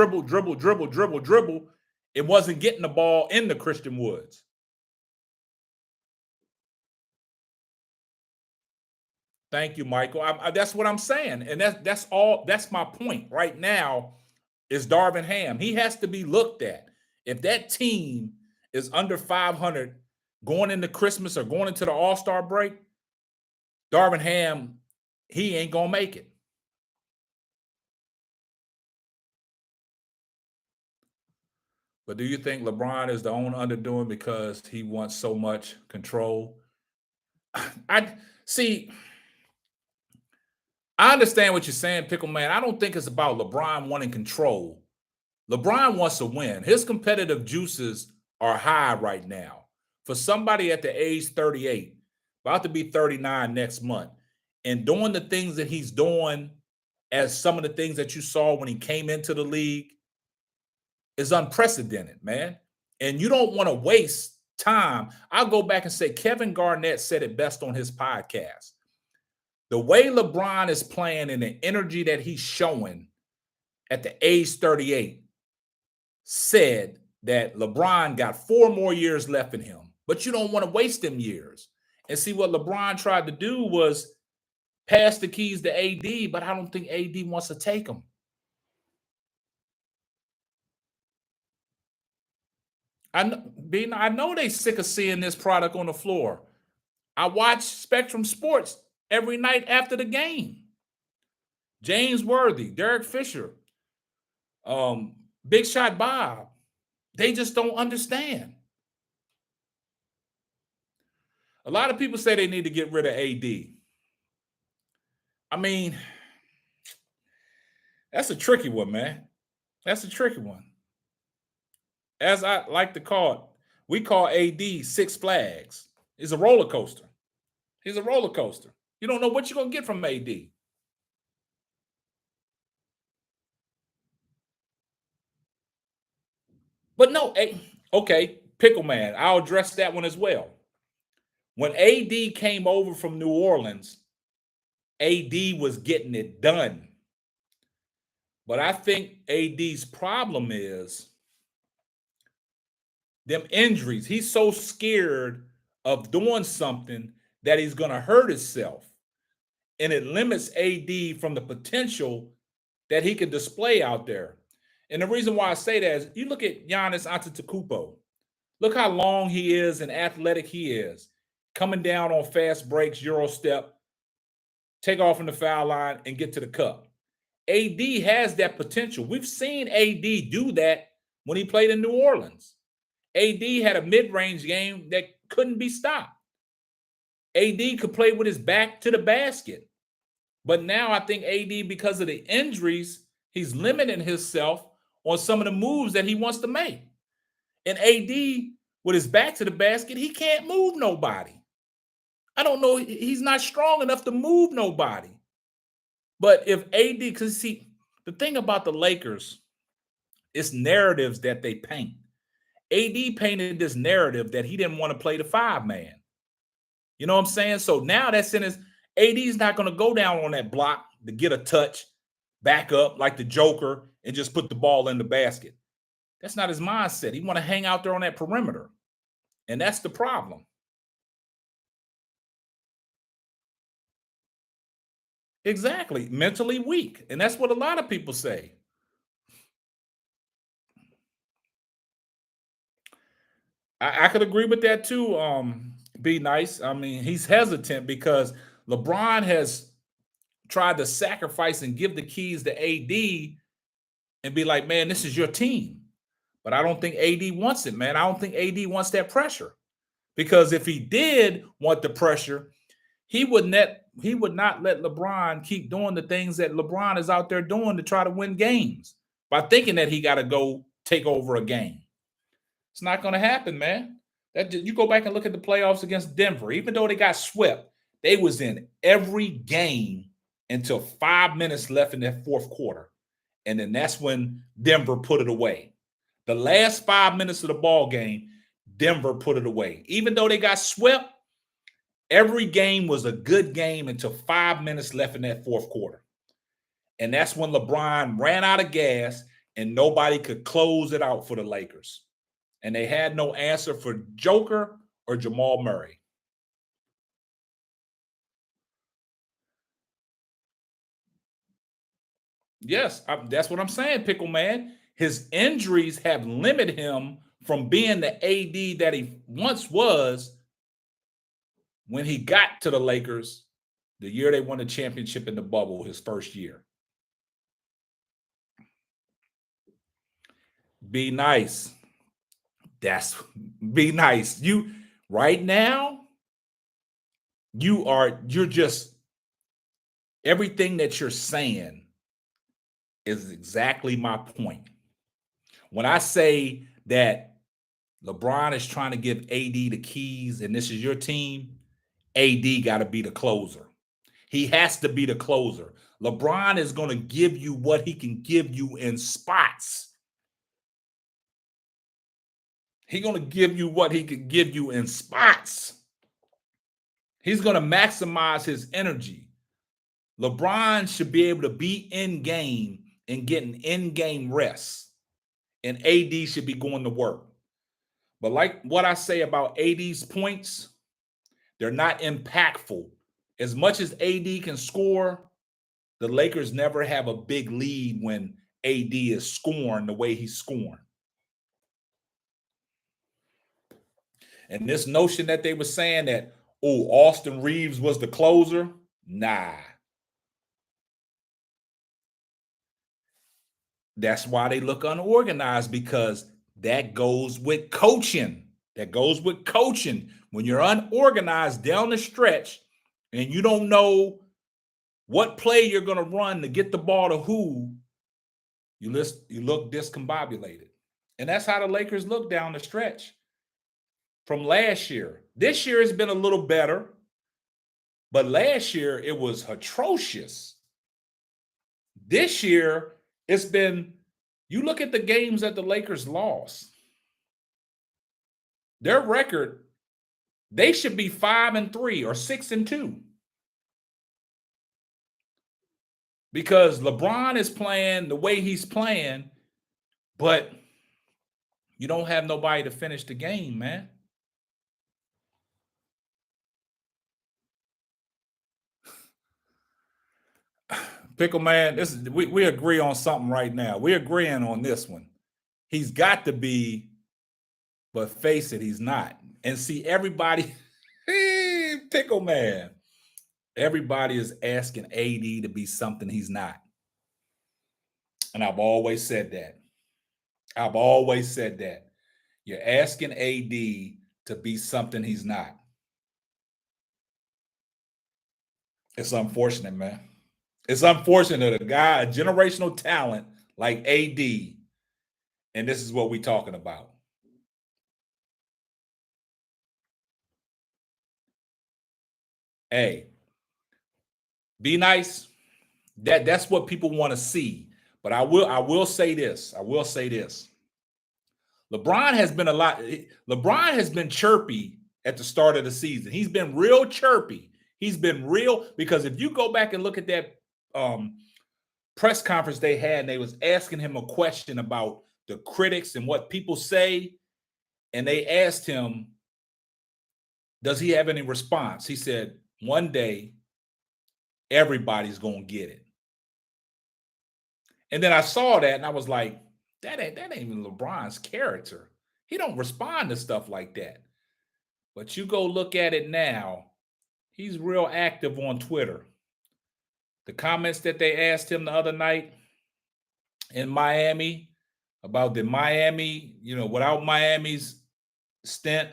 It wasn't getting the ball into Christian Woods. Thank you, Michael. That's what I'm saying. And that's all. That's my point right now is Darvin Ham. He has to be looked at. If that team is under 500 going into Christmas or going into the All-Star break, Darvin Ham, he ain't going to make it. But do you think LeBron is the only underdoing because he wants so much control? I understand what you're saying, Pickle Man. I don't think it's about LeBron wanting control. LeBron wants to win. His competitive juices are high right now. For somebody at the age 38, about to be 39 next month, and doing the things that he's doing as some of the things that you saw when he came into the league is unprecedented, man. And you don't want to waste time. I'll go back and say Kevin Garnett said it best on his podcast. The way LeBron is playing and the energy that he's showing at the age 38 said that LeBron got 4 more years left in him. But you don't want to waste them years. And see, what LeBron tried to do was pass the keys to AD, but I don't think AD wants to take them. I know they sick of seeing this product on the floor. I watch Spectrum Sports every night after the game. James Worthy, Derek Fisher, Big Shot Bob. They just don't understand. A lot of people say they need to get rid of AD. I mean, that's a tricky one, man. That's a tricky one. As I like to call it, we call AD Six Flags. He's a roller coaster. He's a roller coaster. You don't know what you're going to get from AD. But no, okay, Pickle Man, I'll address that one as well. When AD came over from New Orleans, AD was getting it done. But I think AD's problem is them injuries. He's so scared of doing something that he's going to hurt himself. And it limits AD from the potential that he can display out there. And the reason why I say that is you look at Giannis Antetokounmpo. Look how long he is and athletic he is. Coming down on fast breaks, Euro step, take off from the foul line, and get to the cup. AD has that potential. We've seen AD do that when he played in New Orleans. AD had a mid-range game that couldn't be stopped. AD could play with his back to the basket. But now I think AD, because of the injuries, he's limiting himself on some of the moves that he wants to make. And AD, with his back to the basket, he can't move nobody. I don't know. He's not strong enough to move nobody. But if AD, because see, the thing about the Lakers, it's narratives that they paint. AD painted this narrative that he didn't want to play the 5-man. You know what I'm saying? So now that's in his, AD's not going to go down on that block to get a touch, back up like the Joker, and just put the ball in the basket. That's not his mindset. He want to hang out there on that perimeter. And that's the problem. Exactly. Mentally weak. And that's what a lot of people say. I could agree with that too. Be nice. I mean, he's hesitant because LeBron has tried to sacrifice and give the keys to AD and be like, man, this is your team. But I don't think AD wants it, man. I don't think AD wants that pressure. Because if he did want the pressure, he would not let LeBron keep doing the things that LeBron is out there doing to try to win games by thinking that he got to go take over a game. It's not going to happen, man. You go back and look at the playoffs against Denver. Even though they got swept, they was in every game until 5 minutes left in that fourth quarter. And then that's when Denver put it away. The last 5 minutes of the ball game, Denver put it away. Even though they got swept, every game was a good game until 5 minutes left in that fourth quarter. And that's when LeBron ran out of gas and nobody could close it out for the Lakers. And they had no answer for Joker or Jamal Murray. Yes, that's what I'm saying, Pickle Man. His injuries have limited him from being the AD that he once was when he got to the Lakers the year they won the championship in the bubble, his first year. Be nice. Be nice. You right now, you're just everything that you're saying is exactly my point. When I say that LeBron is trying to give AD the keys and this is your team, AD got to be the closer. He has to be the closer. LeBron is going to give you what he can give you in spots. He's going to give you what he can give you in spots. He's going to maximize his energy. LeBron should be able to be in game and get an in-game rest. And AD should be going to work. But like what I say about AD's points, they're not impactful. As much as AD can score, the Lakers never have a big lead when AD is scoring the way he's scoring. And this notion that they were saying that, oh, Austin Reeves was the closer, nah. That's why they look unorganized, because that goes with coaching. That goes with coaching. When you're unorganized down the stretch and you don't know what play you're going to run to get the ball to who, you look discombobulated. And that's how the Lakers look down the stretch from last year. This year has been a little better, but last year it was atrocious. This year it's been, you look at the games that the Lakers lost, their record, they should be 5-3 or 6-2. Because LeBron is playing the way he's playing, but you don't have nobody to finish the game, man. Pickle man, we agree on something right now. We're agreeing on this one. He's got to be, but face it, he's not. And see, everybody, Pickle man, everybody is asking AD to be something he's not. And I've always said that. You're asking AD to be something he's not. It's unfortunate, man. It's unfortunate, a guy, a generational talent like AD, and this is what we're talking about. Hey, be nice. That's what people want to see. But I will say this. LeBron has been chirpy at the start of the season. He's been real chirpy. He's been real, because if you go back and look at that press conference they had, and they was asking him a question about the critics and what people say, and they asked him, does he have any response? He said, one day everybody's gonna get it. And then I saw that and I was like, that ain't even LeBron's character. He don't respond to stuff like that. But you go look at it now, he's real active on Twitter. The comments that they asked him the other night in Miami about the Miami, without Miami's stint,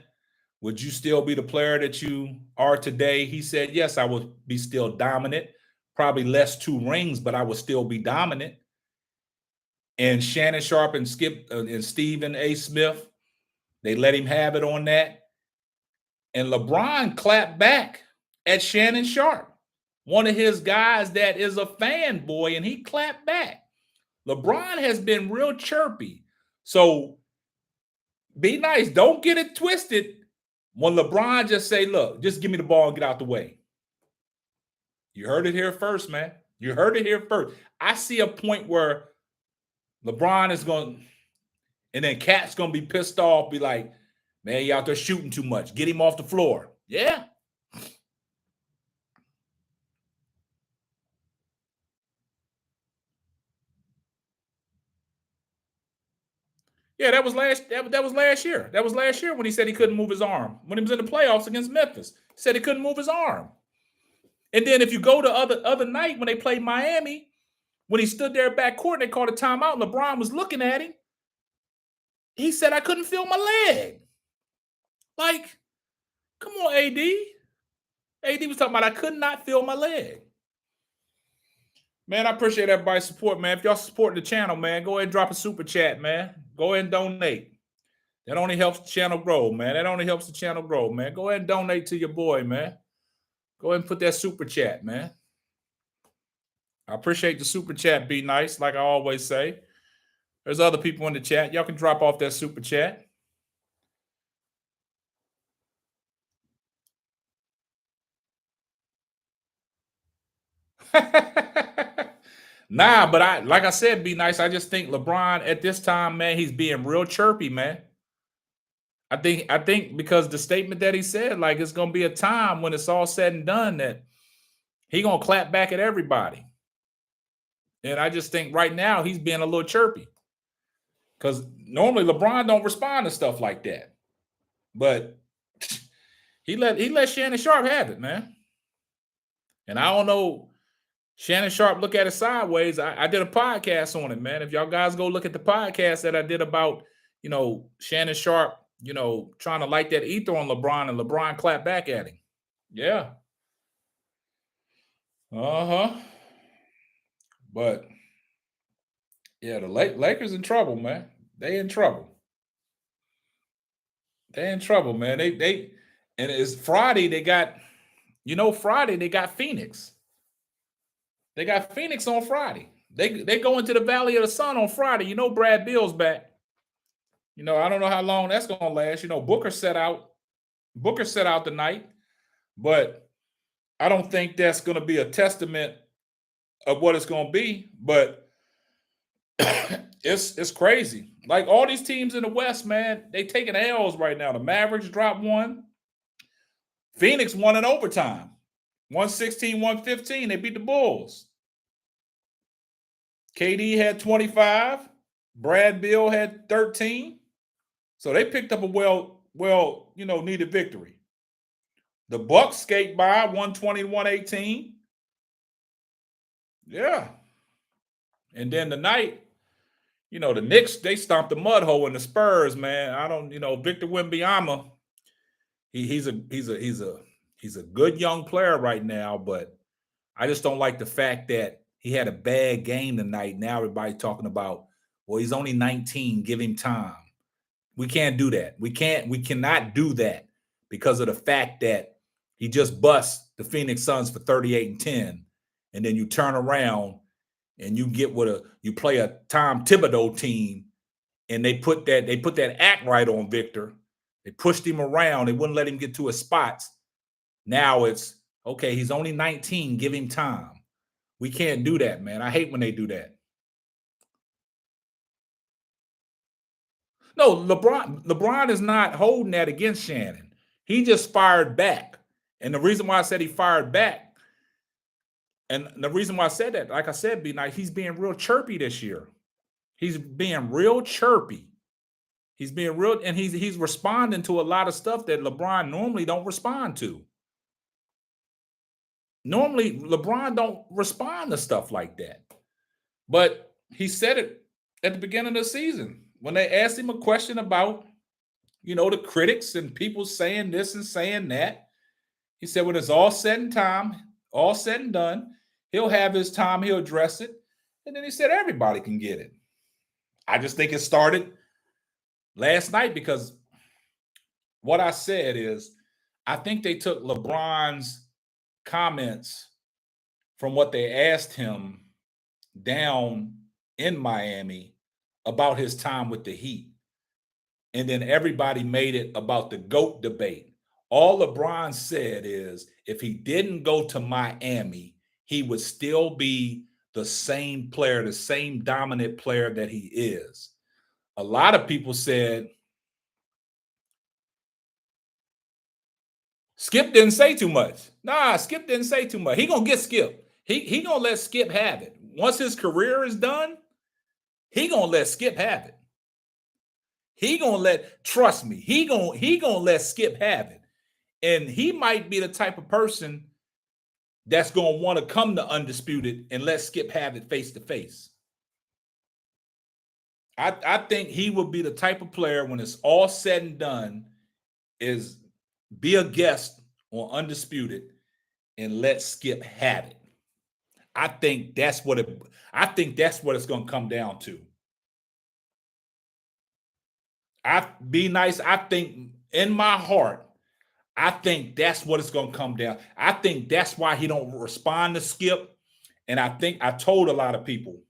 would you still be the player that you are today? He said, yes, I would be still dominant. Probably less 2 rings, but I would still be dominant. And Shannon Sharp and Stephen A. Smith, they let him have it on that. And LeBron clapped back at Shannon Sharp, one of his guys that is a fanboy, and he clapped back. LeBron has been real chirpy. So be nice. Don't get it twisted when LeBron just say, look, just give me the ball and get out the way. You heard it here first, man. You heard it here first. I see a point where LeBron is going, and then Cat's going to be pissed off, be like, man, you out there shooting too much. Get him off the floor. Yeah. Yeah, that was last year. That was last year when he said he couldn't move his arm. When he was in the playoffs against Memphis, he said he couldn't move his arm. And then if you go to other night when they played Miami, when he stood there at backcourt and they called a timeout, LeBron was looking at him. He said, I couldn't feel my leg. Like, come on, AD. AD was talking about, I could not feel my leg. Man, I appreciate everybody's support, man. If y'all support the channel, man, go ahead and drop a super chat, man. Go ahead and donate. That only helps the channel grow, man. Go ahead and donate to your boy, man. Go ahead and put that super chat, man. I appreciate the super chat. Be nice, like I always say. There's other people in the chat. Y'all can drop off that super chat. Nah, but like I said, be nice. I just think LeBron at this time, man, he's being real chirpy, man. I think because the statement that he said, like, it's gonna be a time when it's all said and done that he gonna clap back at everybody. And I just think right now he's being a little chirpy. Because normally LeBron don't respond to stuff like that. But he let Shannon Sharp have it, man. And I don't know. Shannon Sharp look at it sideways. I did a podcast on it, man. If y'all guys go look at the podcast that I did about, Shannon Sharp, trying to light that ether on LeBron and LeBron clapped back at him. Yeah. Uh-huh. But yeah, the Lakers in trouble, man. They in trouble. They in trouble, man. They and it's Friday. They got, Friday they got Phoenix. They got Phoenix on Friday. They go into the Valley of the Sun on Friday. Brad Beal's back. I don't know how long that's gonna last. Booker set out the night, but I don't think that's gonna be a testament of what it's gonna be. But it's crazy. Like all these teams in the West, man, they taking L's right now. The Mavericks dropped one. Phoenix won in overtime. 116-115. They beat the Bulls. KD had 25. Brad Beal had 13. So they picked up a needed victory. The Bucks skate by 120-118. Yeah. And then tonight, the Knicks, they stomped the mud hole in the Spurs, man. I don't, Victor Wembanyama, he's a good young player right now, but I just don't like the fact that he had a bad game tonight. Now everybody's talking about, well, he's only 19, give him time. We can't do that. We cannot do that because of the fact that he just bust the Phoenix Suns for 38-10, and then you turn around and you play a Tom Thibodeau team, and they put that act right on Victor. They pushed him around. They wouldn't let him get to his spots. Now it's okay. He's only 19. Give him time. We can't do that, man. I hate when they do that. No, LeBron is not holding that against Shannon. He just fired back. And the reason why I said he fired back, and the reason why I said that, like I said, B-Night, he's being real chirpy this year. He's being real chirpy. He's being real, and he's responding to a lot of stuff that LeBron normally don't respond to. Normally, LeBron don't respond to stuff like that. But he said it at the beginning of the season when they asked him a question about, the critics and people saying this and saying that. He said, when it's all said and done, he'll have his time, he'll address it. And then he said, everybody can get it. I just think it started last night because what I said is, I think they took LeBron's comments from what they asked him down in Miami about his time with the Heat. And then everybody made it about the GOAT debate. All LeBron said is if he didn't go to Miami, he would still be the same player, the same dominant player that he is. A lot of people said, Skip didn't say too much. Nah, Skip didn't say too much. He gonna get Skip. He gonna let Skip have it. Once his career is done, he gonna let Skip have it. Trust me, he gonna let Skip have it. And he might be the type of person that's gonna want to come to Undisputed and let Skip have it face to face. I think he will be the type of player when it's all said and done is be a guest on Undisputed and let Skip have it. I think that's what it's going to come down to. Be nice. I think in my heart, I think that's what it's going to come down. I think that's why he don't respond to Skip. And I think I told a lot of people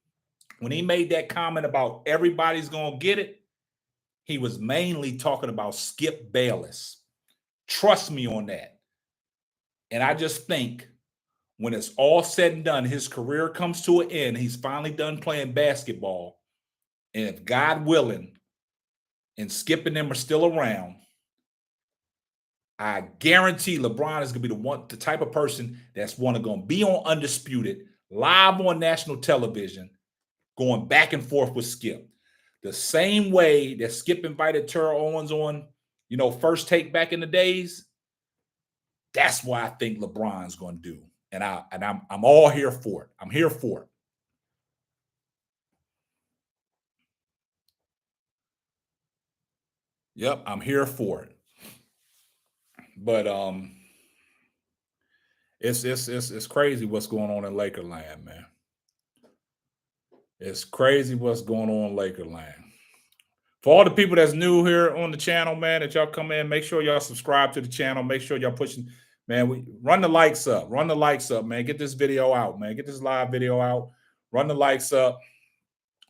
when he made that comment about everybody's going to get it, he was mainly talking about Skip Bayless. Trust me on that. And I just think when it's all said and done, his career comes to an end. He's finally done playing basketball. And if God willing, and Skip and them are still around, I guarantee LeBron is going to be the type of person that's going to be on Undisputed, live on national television, going back and forth with Skip. The same way that Skip invited Terrell Owens on, First Take back in the days. That's what I think LeBron's going to do. And I'm all here for it. I'm here for it. Yep, I'm here for it. But it's crazy what's going on in Lakerland, man. It's crazy what's going on in Lakerland. For all the people that's new here on the channel, man, that y'all come in, make sure y'all subscribe to the channel. Make sure y'all pushing, man. We run the likes up. Run the likes up, man. Get this video out, man. Get this live video out. Run the likes up.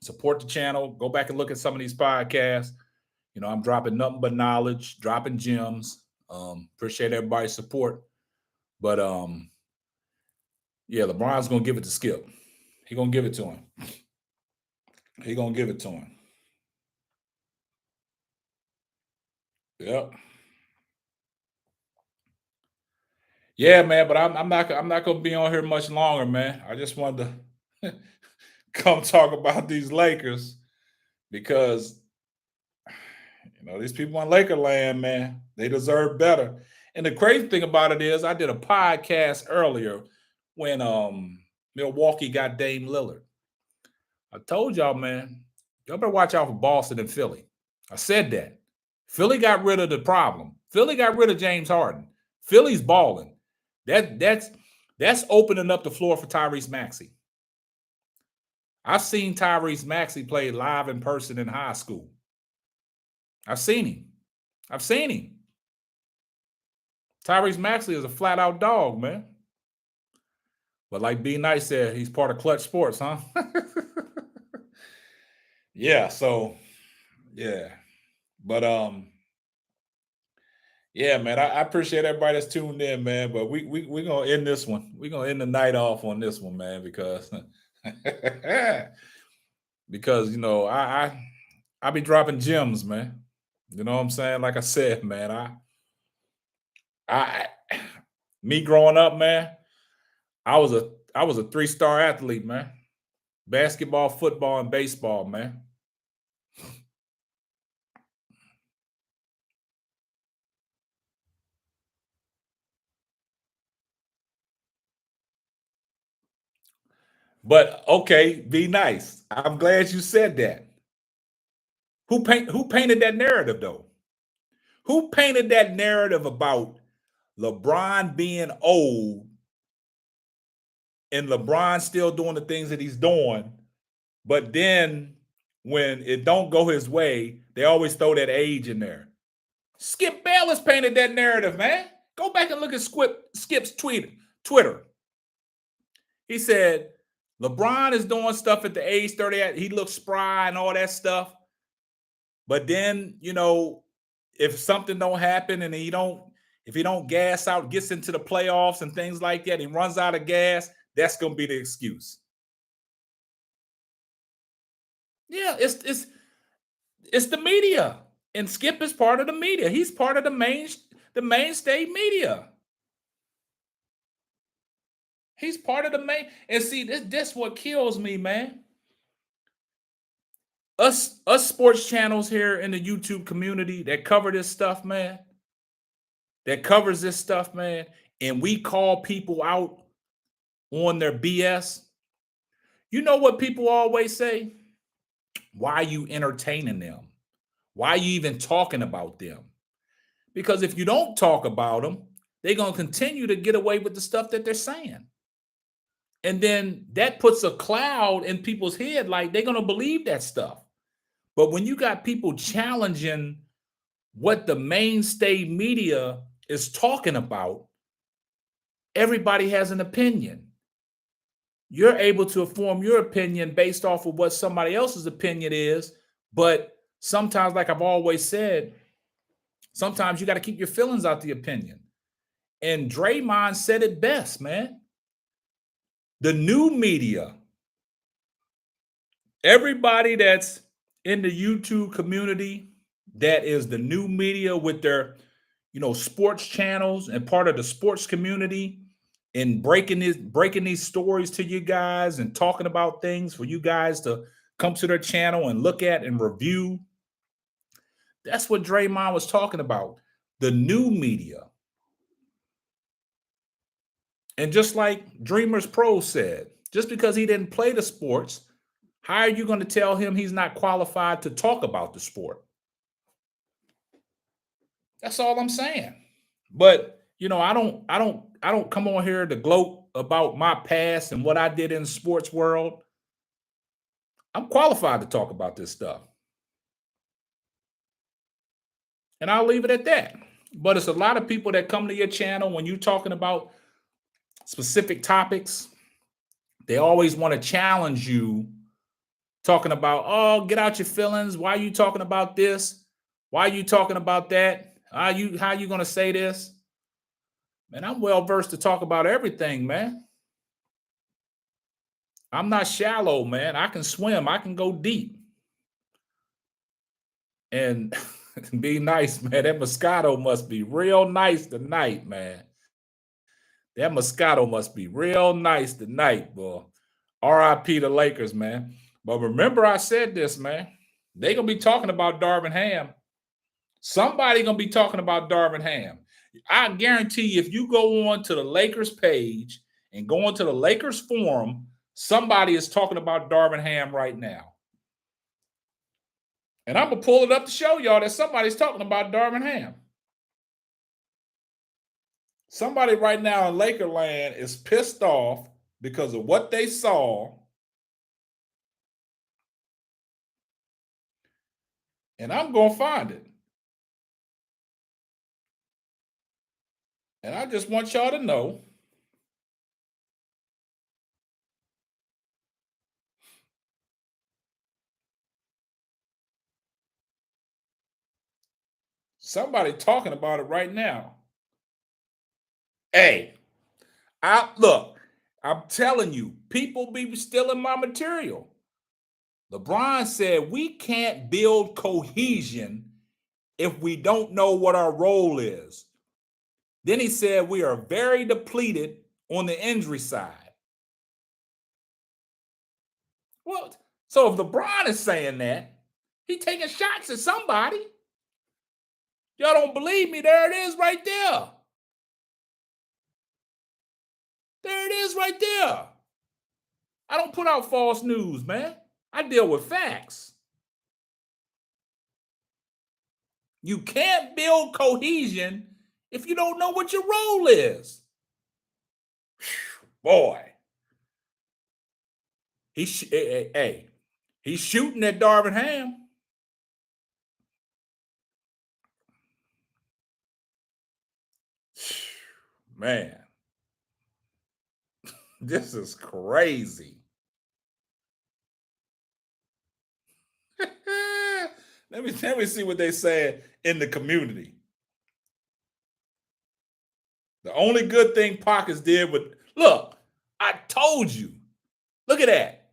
Support the channel. Go back and look at some of these podcasts. You know, I'm dropping nothing but knowledge, dropping gems. Appreciate everybody's support. But yeah, LeBron's gonna give it to Skip. He gonna give it to him. He gonna give it to him. Yep. Yeah, man. But I'm not gonna be on here much longer, man. I just wanted to come talk about these Lakers because you know these people in Lakerland, man, they deserve better. And the crazy thing about it is, I did a podcast earlier when Milwaukee got Dame Lillard. I told y'all, man, y'all better watch out for Boston and Philly. I said that. Philly got rid of the problem. Philly got rid of James Harden. Philly's balling. That's opening up the floor for Tyrese Maxey. I've seen Tyrese Maxey play live in person in high school. I've seen him. Tyrese Maxey is a flat out dog, man. But like B Nice said, he's part of Clutch Sports, huh? Yeah, so yeah. But yeah, man, I appreciate everybody that's tuned in, man. But we're gonna end this one. We're gonna end the night off on this one, man, because because you know, I be dropping gems, man. You know what I'm saying? Like I said, man, I me growing up, man, I was a 3-star athlete, man. Basketball, football, and baseball, man. But okay, be nice. I'm glad you said that. Who painted that narrative though? Who painted that narrative about LeBron being old and LeBron still doing the things that he's doing, but then when it don't go his way, they always throw that age in there. Skip Bayless painted that narrative, man. Go back and look at Skip's Twitter. He said LeBron is doing stuff at the age 30. He looks spry and all that stuff. But then, you know, if something don't happen and if he don't gas out, gets into the playoffs and things like that, he runs out of gas, that's going to be the excuse. Yeah, it's the media. And Skip is part of the media. He's part of the mainstay media. He's part of the main. And see, this what kills me, man. Us sports channels here in the YouTube community that cover this stuff, man. That covers this stuff, man. And we call people out on their BS. You know what people always say? Why are you entertaining them? Why are you even talking about them? Because if you don't talk about them, they're going to continue to get away with the stuff that they're saying. And then that puts a cloud in people's head, like they're going to believe that stuff. But when you got people challenging what the mainstay media is talking about, everybody has an opinion. You're able to form your opinion based off of what somebody else's opinion is. But sometimes, like I've always said, sometimes you got to keep your feelings out the opinion. And Draymond said it best, man. The new media, everybody that's in the YouTube community, that is the new media with their, you know, sports channels and part of the sports community, and breaking these stories to you guys and talking about things for you guys to come to their channel and look at and review. That's what Draymond was talking about. The new media. And just like Dreamers Pro said, just because he didn't play the sports, how are you going to tell him he's not qualified to talk about the sport? That's all I'm saying. But I don't come on here to gloat about my past and what I did in the sports world. I'm qualified to talk about this stuff. And I'll leave it at that. But it's a lot of people that come to your channel when you're talking about specific topics. They always want to challenge you, talking about, oh, get out your feelings. Why are you talking about this? Why are you talking about that? How you gonna say this? Man, I'm well versed to talk about everything, man. I'm not shallow, man. I can swim. I can go deep. And be nice, man. That Moscato must be real nice tonight, man. That Moscato must be real nice tonight, boy. RIP the Lakers, man. But remember I said this, man. They going to be talking about Darvin Ham. Somebody going to be talking about Darvin Ham. I guarantee you, if you go on to the Lakers page and go onto the Lakers forum, somebody is talking about Darvin Ham right now. And I'm going to pull it up to show y'all that somebody's talking about Darvin Ham. Somebody right now in Lakerland is pissed off because of what they saw. And I'm going to find it. And I just want y'all to know. Somebody talking about it right now. Hey, I'm telling you, people be stealing my material. LeBron said we can't build cohesion if we don't know what our role is. Then he said we are very depleted on the injury side. Well, so if LeBron is saying that, he's taking shots at somebody. Y'all don't believe me? There it is right there. There it is right there. I don't put out false news, man. I deal with facts. You can't build cohesion if you don't know what your role is. Boy. He's shooting at Darvin Ham. Man. This is crazy. Let me see what they said in the community. The only good thing Pockets did with, look, I told you. Look at that.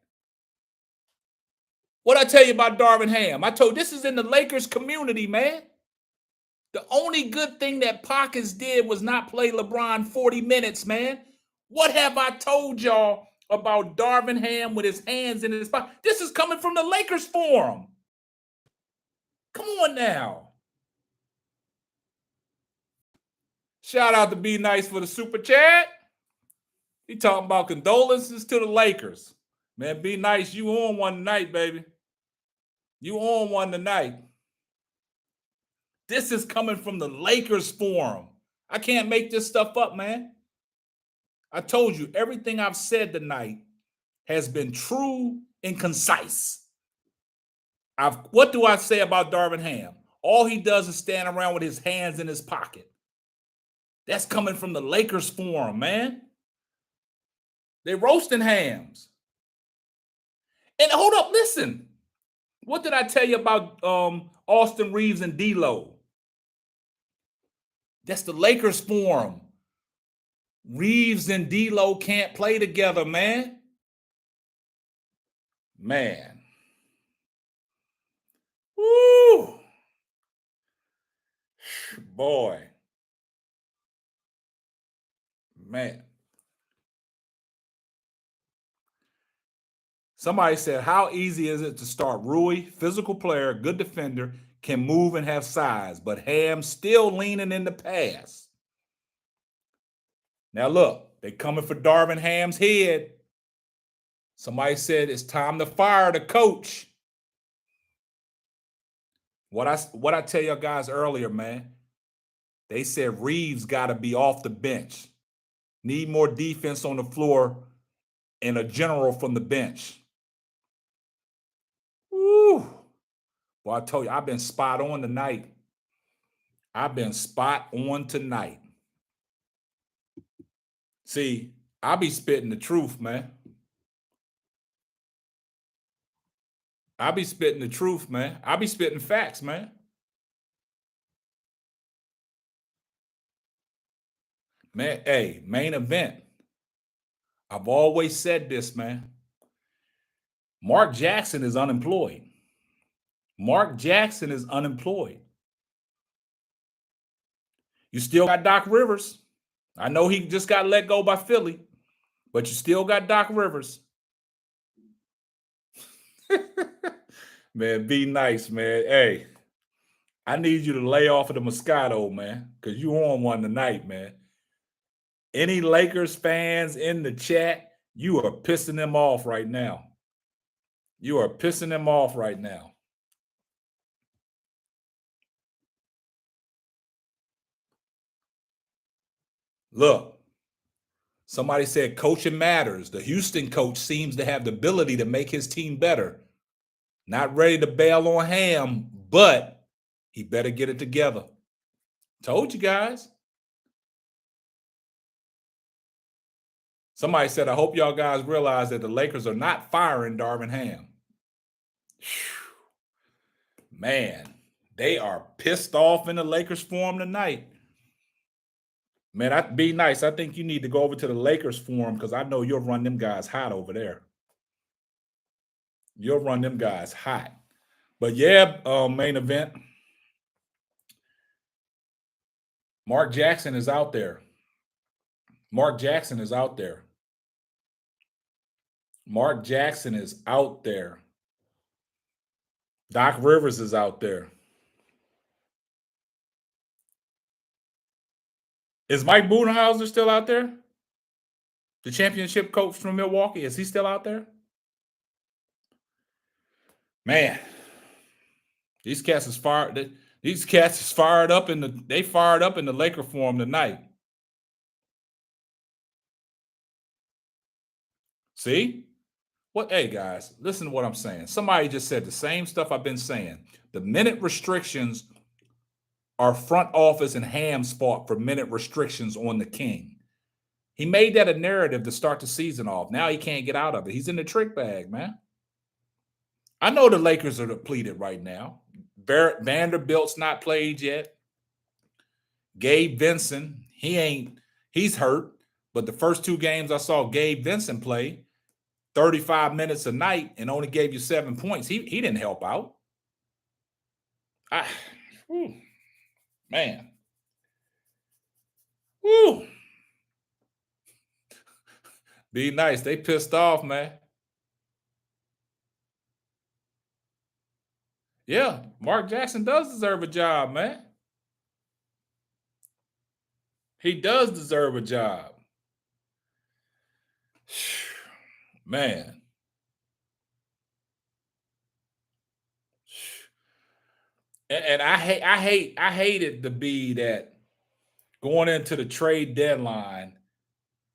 What I tell you about Darvin Ham? I told this is in the Lakers community, man. The only good thing that Pockets did was not play LeBron 40 minutes, man. What have I told y'all about Darvin Ham with his hands in his pocket? This is coming from the Lakers forum. Come on now. Shout out to Be Nice for the super chat. He talking about condolences to the Lakers. Man, Be Nice, you on one tonight, baby. You on one tonight. This is coming from the Lakers forum. I can't make this stuff up, man. I told you, everything I've said tonight has been true and concise. What do I say about Darvin Ham? All he does is stand around with his hands in his pocket. That's coming from the Lakers forum, man. They're roasting Hams. And hold up, listen. What did I tell you about Austin Reeves and D'Lo? That's the Lakers forum. Reeves and D'Lo can't play together, man. Man. Woo. Boy. Man. Somebody said, how easy is it to start Rui, physical player, good defender, can move and have size, but Ham still leaning in the pass. Now look, They coming for Darvin Ham's head. Somebody said it's time to fire the coach. What I tell y'all guys earlier, man. They said Reeves got to be off the bench. Need more defense on the floor and a general from the bench. Woo. Well, I told you, I've been spot on tonight. I've been spot on tonight. See, I be spitting the truth, man. I be spitting the truth, man. I be spitting facts, man. Man, hey, main event. I've always said this, man. Mark Jackson is unemployed. Mark Jackson is unemployed. You still got Doc Rivers. I know he just got let go by Philly, but you still got Doc Rivers. Man, be nice, man. Hey, I need you to lay off of the Moscato, man, because you on one tonight, man. Any Lakers fans in the chat, you are pissing them off right now. You are pissing them off right now. Look, somebody said coaching matters. The Houston coach seems to have the ability to make his team better. Not ready to bail on Ham, but he better get it together. Told you guys. Somebody said, I hope y'all guys realize that the Lakers are not firing Darvin Ham. Man, they are pissed off in the Lakers forum tonight. Man, I'd be nice. I think you need to go over to the Lakers forum because I know you'll run them guys hot over there. You'll run them guys hot. But yeah, main event. Mark Jackson is out there. Mark Jackson is out there. Mark Jackson is out there. Doc Rivers is out there. Is Mike Budenholzer still out there? The championship coach from Milwaukee, is he still out there? Man, these cats is fired. These cats is fired up in the Laker forum tonight. See? Hey guys, listen to what I'm saying. Somebody just said the same stuff I've been saying. The minute restrictions are front office and Ham's fault for minute restrictions on the King. He made that a narrative to start the season off. Now he can't get out of it. He's in the trick bag, man. I know the Lakers are depleted right now. Vanderbilt's not played yet. Gabe Vincent, he's hurt. But the first two games I saw Gabe Vincent play, 35 minutes a night and only gave you 7 points. He didn't help out. Man. Woo. Be nice. They pissed off, man. Yeah, Mark Jackson does deserve a job, man. He does deserve a job. Man. And I hate it to be that going into the trade deadline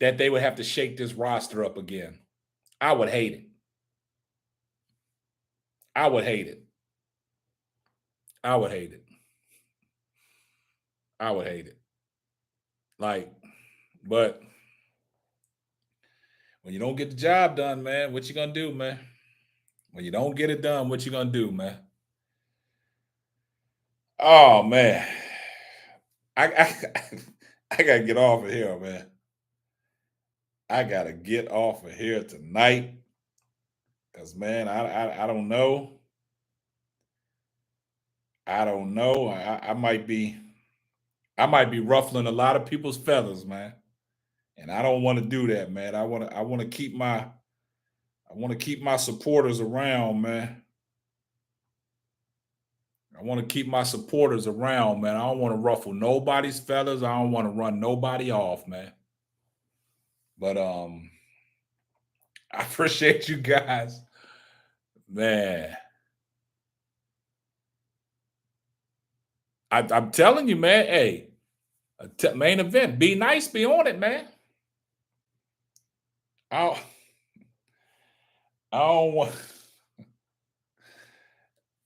that they would have to shake this roster up again. I would hate it. I would hate it. I would hate it. I would hate it. Like, but when you don't get the job done, man, what you gonna do, man? When you don't get it done, what you gonna do, man? Oh man, I gotta get off of here, man. I gotta get off of here tonight, cause man, I don't know. I don't know. I might be ruffling a lot of people's feathers, man, and I don't want to do that, man. I want to keep my supporters around, man. I want to keep my supporters around, man. I don't want to ruffle nobody's feathers. I don't want to run nobody off, man. But I appreciate you guys, man. I'm telling you, man. Hey, main event. Be nice. Be on it, man. I don't, I don't want.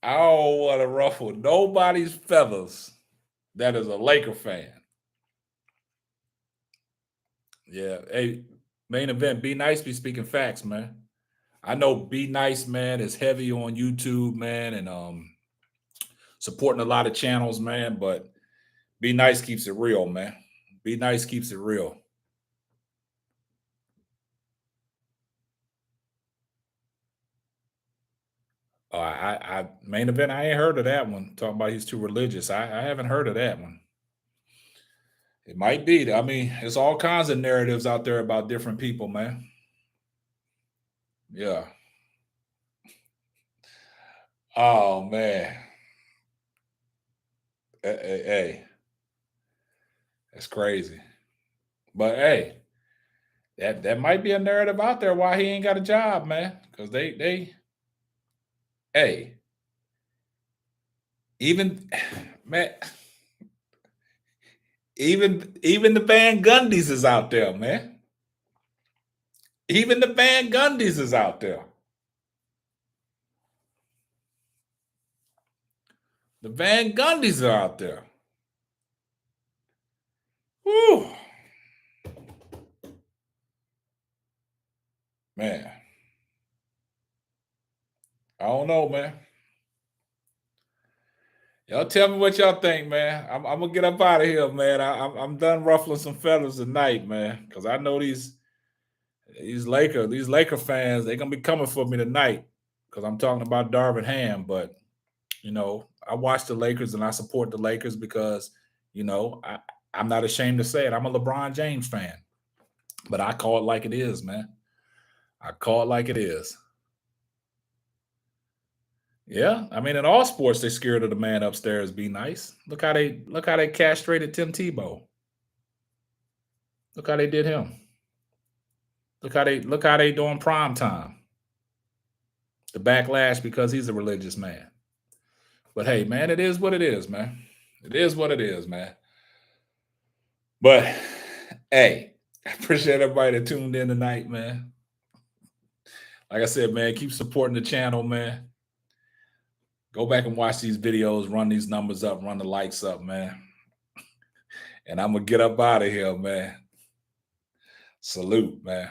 I don't want to ruffle nobody's feathers. That is a Laker fan. Yeah. Hey, main event. Be nice. Be speaking facts, man. I know Be Nice, man, is heavy on YouTube, man, and supporting a lot of channels, man. But Be Nice keeps it real, man. Be Nice keeps it real. I main event. I ain't heard of that one. Talking about he's too religious. I haven't heard of that one. It might be. I mean, there's all kinds of narratives out there about different people, man. Yeah. Oh man. Hey, that's crazy. But hey, that might be a narrative out there why he ain't got a job, man. Because they hey, even man, even the Van Gundys is out there, man. Even the Van Gundys is out there. The Van Gundys are out there. Whew. Man. I don't know, man. Y'all tell me what y'all think, man. I'm gonna get up out of here, man. I'm done ruffling some feathers tonight, man. Because I know these Laker fans, they're gonna be coming for me tonight. Because I'm talking about Darvin Ham. But I watch the Lakers and I support the Lakers because, I'm not ashamed to say it. I'm a LeBron James fan. But I call it like it is, man. I call it like it is. Yeah, I mean, in all sports, they're scared of the man upstairs. Be nice. Look how they castrated Tim Tebow. Look how they did him. Look how they doing prime time. The backlash because he's a religious man. But hey, man, it is what it is, man. It is what it is, man. But hey, I appreciate everybody that tuned in tonight, man. Like I said, man, keep supporting the channel, man. Go back and watch these videos, run these numbers up, run the likes up, man. And I'm gonna get up out of here, man. Salute, man.